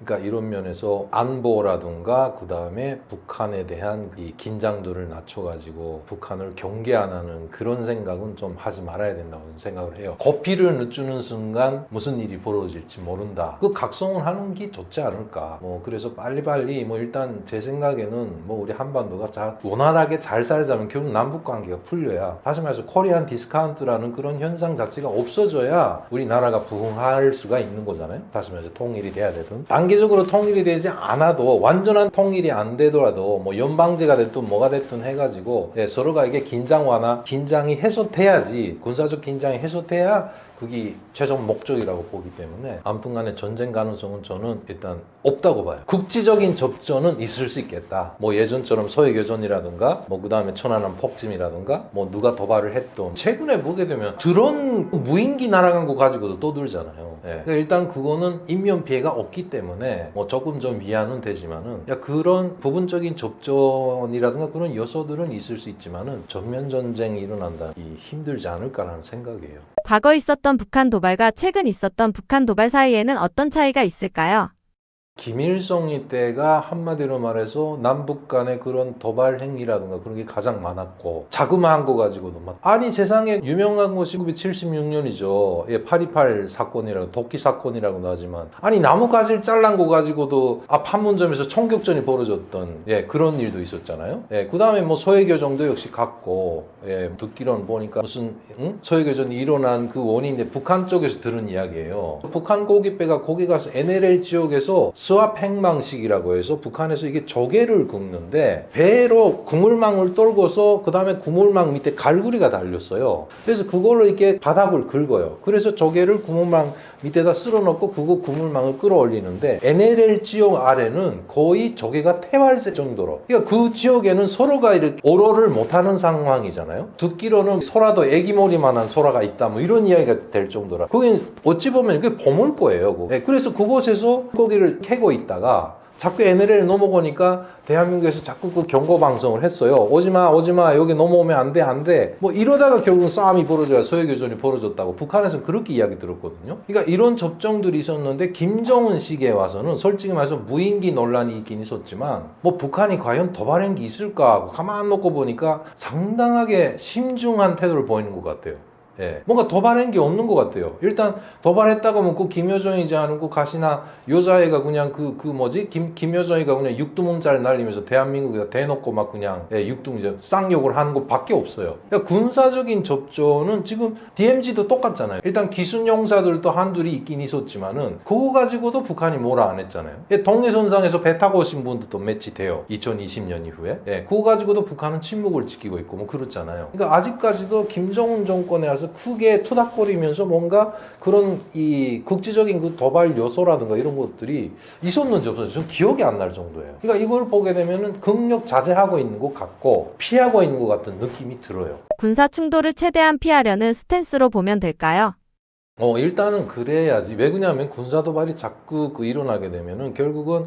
그러니까 이런 면에서 안보라든가 그 다음에 북한에 대한 이 긴장도를 낮춰가지고 북한을 경계 안 하는 그런 생각은 좀 하지 말아야 된다고 생각을 해요. 고삐를 늦추는 순간 무슨 일이 벌어질지 모른다. 그 각성을 하는 게 좋지 않을까. 그래서 빨리빨리 일단 제 생각에는 우리 한반도가 잘 원활하게 잘 살자면 결국 남북 관계가 풀려야 다시 말해서 코리안 디스카운트라는 그런 현상 자체가 없어져야 우리나라가 부흥할 수가 있는 거잖아요. 다시 말해서 통일이 돼야 되든. 단계적으로 통일이 되지 않아도 완전한 통일이 안 되더라도 연방제가 됐든 뭐가 됐든 해가지고 서로가 이게 긴장 완화, 긴장이 해소돼야지 군사적 긴장이 해소돼야 그게 최종 목적이라고 보기 때문에 아무튼 간에 전쟁 가능성은 저는 일단 없다고 봐요. 국지적인 접전은 있을 수 있겠다. 예전처럼 소해교전이라든가 그 다음에 천안함 폭침이라든가 누가 도발을 했던 최근에 보게 되면 드론 무인기 날아간 거 가지고도 떠들잖아요. 그러니까 일단 그거는 인명 피해가 없기 때문에 조금 좀 위안은 되지만은 그런 부분적인 접전이라든가 그런 요소들은 있을 수 있지만은 전면 전쟁이 일어난다 이 힘들지 않을까라는 생각이에요.
과거 있었던 북한 도발과 최근 있었던 북한 도발 사이에는 어떤 차이가 있을까요?
김일성이 때가 한마디로 말해서 남북 간의 그런 도발 행위라든가 그런 게 가장 많았고 자그마한 거 가지고도 아니 세상에 유명한 것이 1976년이죠. 8.28 사건이라고 도끼 사건이라고도 하지만 아니 나뭇가지를 잘란 거 가지고도 앞 판문점에서 총격전이 벌어졌던 그런 일도 있었잖아요. 그 다음에 소해교전도 역시 같고 듣기로는 보니까 무슨 소해교전이 일어난 그 원인이 북한 쪽에서 들은 이야기예요. 북한 고깃배가 거기 가서 NLL 지역에서 수압 핵망식이라고 해서 북한에서 이게 조개를 굽는데 배로 그물망을 떨궈서 그 다음에 그물망 밑에 갈구리가 달렸어요. 그래서 그걸로 이렇게 바닥을 긁어요. 그래서 조개를 그물망 밑에다 쓸어넣고 그거 그물망을 끌어올리는데 NLL 지역 아래는 거의 조개가 태활세 정도로 그러니까 그 지역에는 소라가 이렇게 오로를 못하는 상황이잖아요. 듣기로는 소라도 애기머리만한 소라가 있다 이런 이야기가 될 정도라 거긴 어찌 보면 이게 보물 거예요. 그래서 그곳에서 고기를 캐고 있다가 자꾸 NLL에 넘어가니까 대한민국에서 자꾸 그 경고 방송을 했어요. 오지마 여기 넘어오면 안돼 이러다가 결국은 싸움이 벌어져야 소해교전이 벌어졌다고 북한에서 그렇게 이야기 들었거든요. 그러니까 이런 접종들이 있었는데 김정은 시기에 와서는 솔직히 말해서 무인기 논란이 있긴 있었지만 북한이 과연 도발 행기 있을까 하고 가만 놓고 보니까 상당하게 심중한 태도를 보이는 것 같아요. 예. 뭔가 도발한 게 없는 것 같아요. 일단 도발했다고 뭐 그 김여정이지 않고 가시나 여자애가 그냥 김여정이가 그냥 육두문자를 날리면서 대한민국에다 대놓고 막 그냥 육두문자 쌍욕을 하는 것밖에 없어요. 그러니까 군사적인 접전은 지금 DMZ도 똑같잖아요. 일단 기순용사들도 한둘이 있긴 있었지만은 그거 가지고도 북한이 뭐라 안 했잖아요. 동해선상에서 배 타고 오신 분들도 매치 돼요. 2020년 이후에. 그거 가지고도 북한은 침묵을 지키고 있고 뭐 그렇잖아요. 그러니까 아직까지도 김정은 정권에 와서 크게 투닥거리면서 뭔가 그런 이 국제적인 그 도발 요소라든가 이런 것들이 있었는지 없었는지 좀 기억이 안 날 정도예요. 그러니까 이걸 보게 되면은 극력 자제하고 있는 것 같고 피하고 있는 것 같은 느낌이 들어요.
군사 충돌을 최대한 피하려는 스탠스로 보면 될까요?
일단은 그래야지. 왜 그러냐면 군사 도발이 자꾸 일어나게 되면은 결국은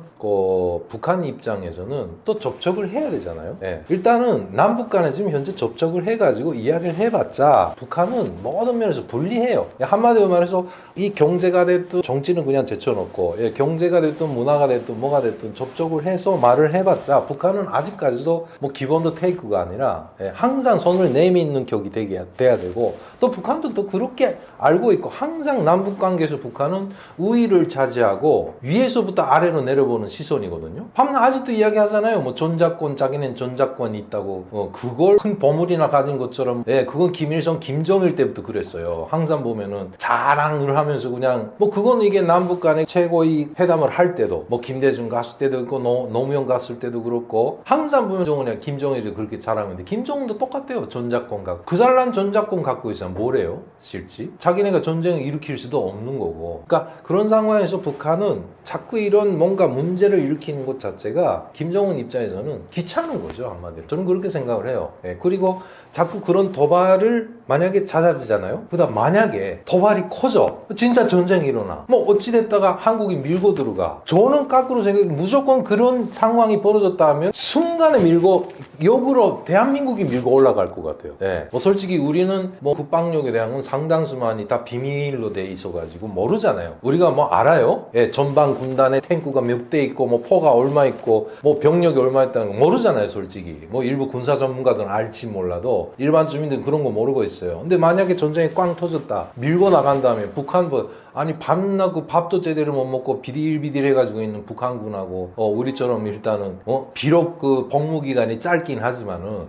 북한 입장에서는 또 접촉을 해야 되잖아요. 일단은 남북 간에 지금 현재 접촉을 해가지고 이야기를 해봤자 북한은 모든 면에서 불리해요. 한마디로 말해서 이 경제가 됐든 정치는 그냥 제쳐놓고 경제가 됐든 문화가 됐든 뭐가 됐든 접촉을 해서 말을 해봤자 북한은 아직까지도 뭐 기본도 테이크가 아니라 항상 손을 내미는 격이 돼야 되고 또 북한도 또 그렇게 알고 있고 항상 남북 관계에서 북한은 우위를 차지하고 위에서부터 아래로 내려보는 시선이거든요. 밤낮 아직도 이야기하잖아요. 뭐 전자권, 자기는 전자권이 있다고. 그걸 큰 보물이나 가진 것처럼. 그건 김일성, 김정일 때부터 그랬어요. 항상 보면은 자랑을 하면서 그냥 뭐 그건 이게 남북 간의 최고의 회담을 할 때도 뭐 김대중 갔을 때도 있고 노무현 갔을 때도 그렇고 항상 보면 정은이 김정일이 그렇게 자랑하는데 김정은도 똑같대요. 전자권 갖고. 그 사람 전자권 갖고 있으면 뭐래요? 실지? 자기네가 전쟁을 일으킬 수도 없는 거고. 그러니까 그런 상황에서 북한은 자꾸 이런 뭔가 문제를 일으키는 것 자체가 김정은 입장에서는 귀찮은 거죠, 한마디로. 저는 그렇게 생각을 해요. 그리고 자꾸 그런 도발을 만약에 잦아지잖아요. 그다음 만약에 도발이 커져, 진짜 전쟁이 일어나. 뭐 어찌됐다가 한국이 밀고 들어가. 저는 거꾸로 생각해 무조건 그런 상황이 벌어졌다 하면 순간에 밀고 역으로 대한민국이 밀고 올라갈 것 같아요. 뭐 솔직히 우리는 뭐 국방력에 대한 건 상당수만이 다 비밀로 돼 있어가지고 모르잖아요. 우리가 뭐 알아요? 전방 군단에 탱크가 몇 대 있고 뭐 포가 얼마 있고 뭐 병력이 얼마 있다는 거 모르잖아요, 솔직히. 뭐 일부 군사 전문가들은 알지 몰라도 일반 주민들은 그런 거 모르고 있어요. 근데 만약에 전쟁이 꽝 터졌다, 밀고 나간 다음에 북한도 아니 밤나고 밥도 제대로 못 먹고 비딜비딜 해가지고 있는 북한군하고 우리처럼 일단은 비록 그 복무 기간이 짧긴 하지만은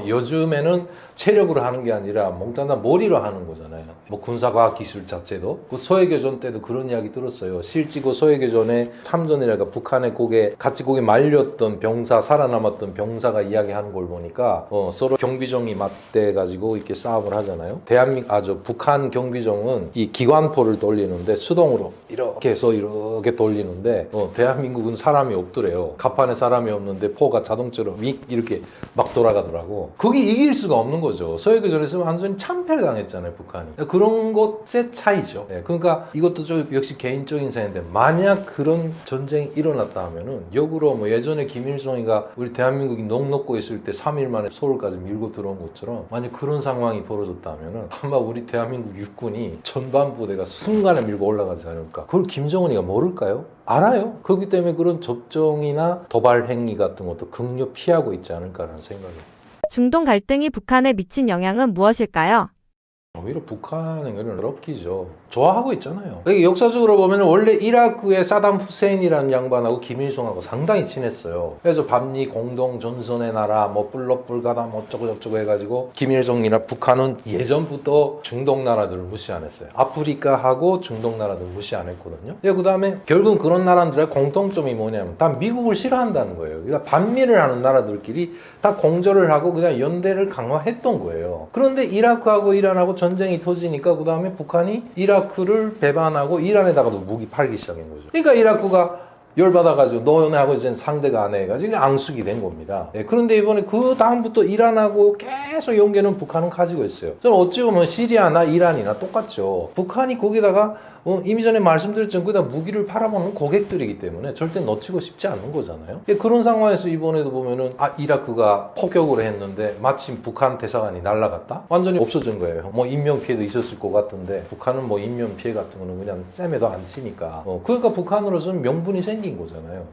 요즘에는 체력으로 하는 게 아니라 몽땅 머리로 하는 거잖아요. 뭐 군사과학 기술 자체도 그 서해교전 때도 그런 이야기 들었어요. 실지고 서해교전에 참전이라가 북한의 같이 거기 말렸던 병사, 살아남았던 병사가 이야기하는 걸 보니까 서로 경비정이 맞대 가지고 이렇게 싸움을 하잖아요. 북한 경비정은 이 기관포를 돌리는데 수동으로 이렇게 해서 이렇게 돌리는데 대한민국은 사람이 없더래요. 갑판에 사람이 없는데 포가 자동차로 이렇게 막 돌아가더라고. 거기 이길 수가 없는 거죠. 서해교전에서 완전히 참패를 당했잖아요, 북한이. 그런 것의 차이죠. 그러니까 이것도 좀 역시 개인적인 생각인데 만약 그런 전쟁이 일어났다 하면은 역으로 뭐 예전에 김일성이가 우리 대한민국이 녹록고 있을 때 3일 만에 서울까지 밀고 들어온 것처럼 만약 그런 상황이 벌어졌다 하면은 아마 우리 대한민국 육군이 전반부대가 순간에 밀고 올라가지 않을까. 그걸 김정은이가 모를까요? 알아요. 그렇기 때문에 그런 접종이나 도발 행위 같은 것도 극력 피하고 있지 않을까라는 생각이에요.
중동 갈등이 북한에 미친 영향은 무엇일까요?
오히려 북한에게는 럭키죠. 좋아하고 있잖아요. 역사적으로 보면 원래 이라크의 사담 후세인이라는 양반하고 김일성하고 상당히 친했어요. 그래서 반미 공동 전선의 나라 뭐 뿔럭불가다 뭐 어쩌고저쩌고 해가지고 김일성이나 북한은 예전부터 중동 나라들을 무시 안 했어요. 아프리카하고 중동 나라들 무시 안 했거든요. 그 다음에 결국은 그런 나라들의 공통점이 뭐냐면 다 미국을 싫어한다는 거예요. 그러니까 반미를 하는 나라들끼리 다 공조를 하고 그냥 연대를 강화했던 거예요. 그런데 이라크하고 이란하고 전쟁이 터지니까 그 다음에 북한이 이라크를 배반하고 이란에다가도 무기 팔기 시작한 거죠. 그러니까 이라크가 열받아가지고 너네하고 이제 상대가 안 해가지고 앙숙이 된 겁니다. 그런데 이번에 그 다음부터 이란하고 계속 연계는 북한은 가지고 있어요. 저는 어찌 보면 시리아나 이란이나 똑같죠. 북한이 거기다가 이미 전에 말씀드렸지만 거기다 무기를 팔아먹는 고객들이기 때문에 절대 놓치고 싶지 않는 거잖아요. 그런 상황에서 이번에도 보면은 이라크가 폭격을 했는데 마침 북한 대사관이 날아갔다? 완전히 없어진 거예요. 뭐 인명피해도 있었을 것 같은데 북한은 뭐 인명피해 같은 거는 그냥 쌤에도 안 치니까 그러니까 북한으로서는 명분이 생긴 생긴 거잖아요.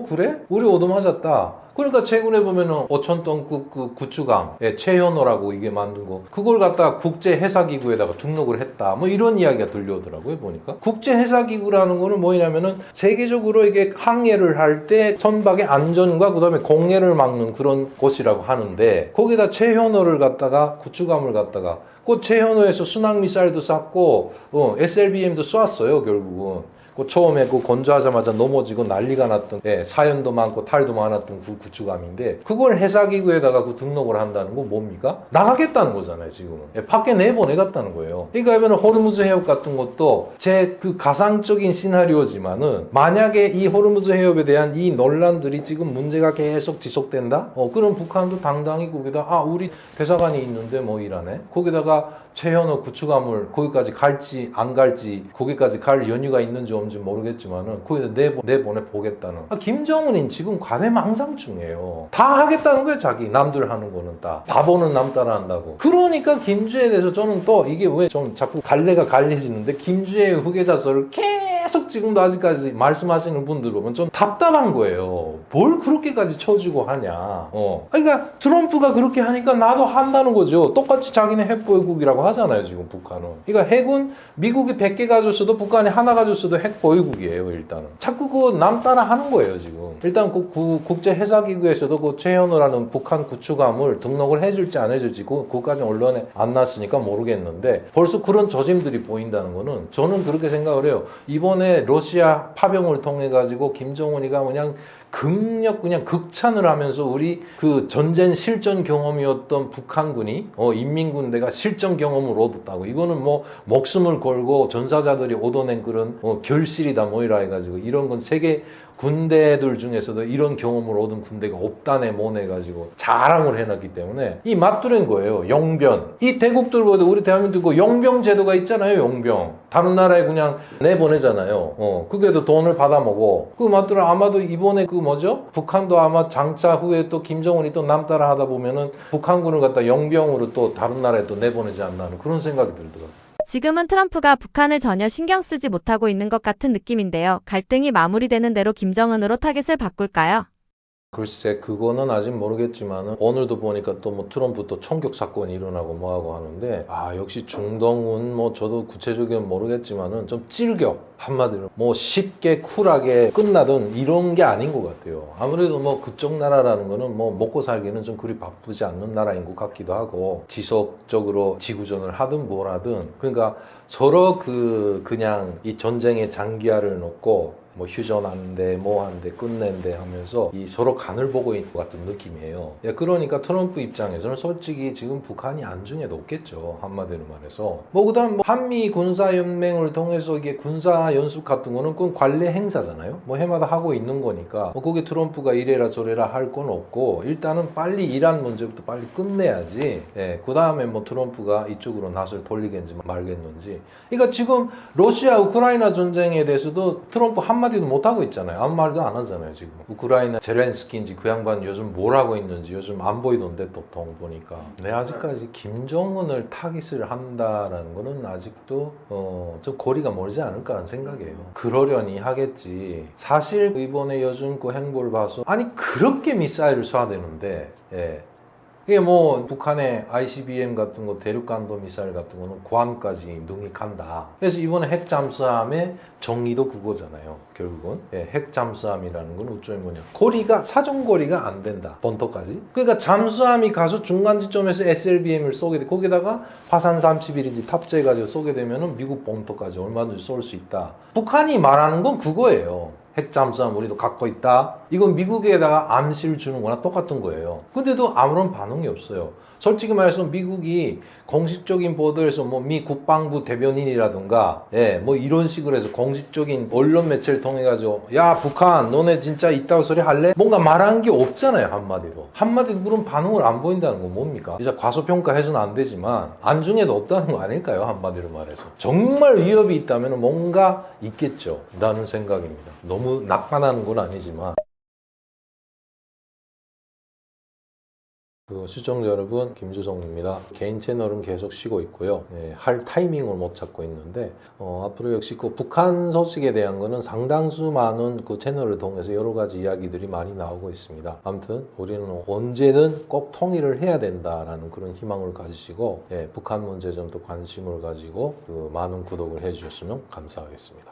그래? 우리 얻어맞았다. 그러니까 최근에 보면은 5,000톤급 그 구축함, 최현호라고 이게 만든 거, 그걸 갖다가 국제해사기구에다가 등록을 했다. 뭐 이런 이야기가 들려오더라고요, 보니까. 국제해사기구라는 거는 뭐냐면은 세계적으로 이게 항해를 할 때 선박의 안전과 그 다음에 공해를 막는 그런 곳이라고 하는데, 거기다 최현호를 갖다가, 구축함을 갖다가, 그 최현호에서 순항미사일도 쐈고, SLBM도 쐈어요, 결국은. 처음에 그 건조하자마자 넘어지고 난리가 났던 사연도 많고 탈도 많았던 그 구축함인데 그걸 해사기구에다가 그 등록을 한다는 건 뭡니까? 나가겠다는 거잖아요 지금은. 밖에 내보내겠다는 거예요. 그러니까 호르무즈 해협 같은 것도 제 그 가상적인 시나리오지만은 만약에 이 호르무즈 해협에 대한 이 논란들이 지금 문제가 계속 지속된다? 그럼 북한도 당당히 거기다 우리 대사관이 있는데 뭐 이라네. 거기다가 최현호 구축함을 거기까지 갈지 안 갈지 거기까지 갈 연유가 있는지 없는지 모르겠지만은 거기다 내보내 보겠다는. 김정은인 지금 과대망상증이에요. 다 하겠다는 거예요 자기. 남들 하는 거는 다 바보는 남 따라 한다고. 그러니까 김주애에 대해서 저는 또 이게 왜 좀 자꾸 갈래가 갈리지는데 김주애의 후계자설을 계속 지금도 아직까지 말씀하시는 분들 보면 좀 답답한 거예요. 뭘 그렇게까지 쳐주고 하냐. 그러니까 트럼프가 그렇게 하니까 나도 한다는 거죠. 똑같이 자기네 핵보유국이라고 하잖아요 지금 북한은. 그러니까 핵은 미국이 100개 가졌어도 북한이 하나 가졌어도 핵보유국이에요 일단은. 자꾸 그거 남 따라 하는 거예요 지금. 일단 그 국제해사기구에서도 그 최현우라는 북한 구축함을 등록을 해줄지 안 해줄지 그거까지 언론에 안 났으니까 모르겠는데 벌써 그런 조짐들이 보인다는 거는 저는 그렇게 생각을 해요. 이번에 러시아 파병을 통해 가지고 김정은이가 그냥 극찬을 하면서 우리 그 전쟁 실전 경험이었던 북한군이 인민군대가 실전 경험을 얻었다고. 이거는 뭐 목숨을 걸고 전사자들이 얻어낸 그런 결실이다 뭐 이라 해가지고 이런 건 세계 군대들 중에서도 이런 경험을 얻은 군대가 없다네 뭐네 가지고 자랑을 해놨기 때문에 이 맞들은 거예요. 용병. 이 대국들보다 우리 대한민국 용병 제도가 있잖아요. 용병. 다른 나라에 그냥 내보내잖아요. 그게도 돈을 받아먹어. 그 맞들은 아마도 이번에 그 뭐죠? 북한도 아마 장차 후에 또 김정은이 또 남 따라 하다 보면은 북한군을 갖다 용병으로 또 다른 나라에 또 내보내지 않나 하는 그런 생각이 들더라고요.
지금은 트럼프가 북한을 전혀 신경 쓰지 못하고 있는 것 같은 느낌인데요. 갈등이 마무리되는 대로 김정은으로 타겟을 바꿀까요?
글쎄 그거는 아직 모르겠지만은 오늘도 보니까 또 뭐 트럼프 또 총격 사건이 일어나고 뭐하고 하는데 역시 중동은 뭐 저도 구체적인 모르겠지만은 좀 찔겨. 한마디로 뭐 쉽게 쿨하게 끝나든 이런 게 아닌 것 같아요. 아무래도 뭐 그쪽 나라라는 거는 뭐 먹고 살기는 좀 그리 바쁘지 않는 나라인 것 같기도 하고 지속적으로 지구전을 하든 뭘 하든 그러니까 서로 그냥 이 전쟁의 장기화를 놓고 뭐 휴전한데 뭐한데 끝낸데 하면서 이 서로 간을 보고 있는 것 같은 느낌이에요. 그러니까 트럼프 입장에서는 솔직히 지금 북한이 안중에 높겠죠. 한마디로 말해서. 뭐 그다음 뭐 한미 군사연맹을 통해서 이게 군사 연습 같은 거는 그건 관례 행사잖아요. 뭐 해마다 하고 있는 거니까 뭐 거기 트럼프가 이래라 저래라 할 건 없고 일단은 빨리 이란 문제부터 빨리 끝내야지. 그 다음에 뭐 트럼프가 이쪽으로 낯을 돌리겠는지 말겠는지. 그러니까 지금 러시아 우크라이나 전쟁에 대해서도 트럼프 한마디도 못하고 있잖아요. 아무 말도 안 하잖아요 지금. 우크라이나 제렌스키인지 그 양반 요즘 뭘 하고 있는지 요즘 안 보이던데 또 보니까. 아직까지 김정은을 타깃을 한다라는 거는 아직도 좀 거리가 멀지 않을까라는 생각이에요. 그러려니 하겠지. 사실 이번에 여준코 행보를 봐서 아니 그렇게 미사일을 쏴대는데 이게 뭐 북한의 ICBM 같은 거 대륙간도 미사일 같은 거는 구함까지 능이 간다. 그래서 이번에 핵잠수함의 정의도 그거잖아요. 결국은 핵잠수함이라는 건 우점이 뭐냐. 사정거리가 안 된다. 본토까지. 그러니까 잠수함이 가서 중간 지점에서 SLBM을 쏘게 돼. 거기다가 화산 31인지 탑재해가지고 쏘게 되면은 미국 본토까지 얼마든지 쏠 수 있다. 북한이 말하는 건 그거예요. 핵잠수함 우리도 갖고 있다. 이건 미국에다가 암시를 주는 거나 똑같은 거예요. 근데도 아무런 반응이 없어요. 솔직히 말해서 미국이 공식적인 보도에서 뭐 미 국방부 대변인이라든가 뭐 이런 식으로 해서 공식적인 언론 매체를 통해 가지고 야 북한 너네 진짜 이따구 소리 할래? 뭔가 말한 게 없잖아요. 한마디도 그런 반응을 안 보인다는 건 뭡니까? 이제 과소평가해서는 안 되지만 안중에도 없다는 거 아닐까요? 한마디로 말해서 정말 위협이 있다면 뭔가 있겠죠 라는 생각입니다. 너무 낙관하는 건 아니지만 시청자 여러분, 김주성입니다. 개인 채널은 계속 쉬고 있고요. 할 타이밍을 못 찾고 있는데 앞으로 역시 그 북한 소식에 대한 거는 상당수 많은 그 채널을 통해서 여러 가지 이야기들이 많이 나오고 있습니다. 아무튼 우리는 언제든 꼭 통일을 해야 된다라는 그런 희망을 가지시고 북한 문제 좀 더 관심을 가지고 그 많은 구독을 해주셨으면 감사하겠습니다.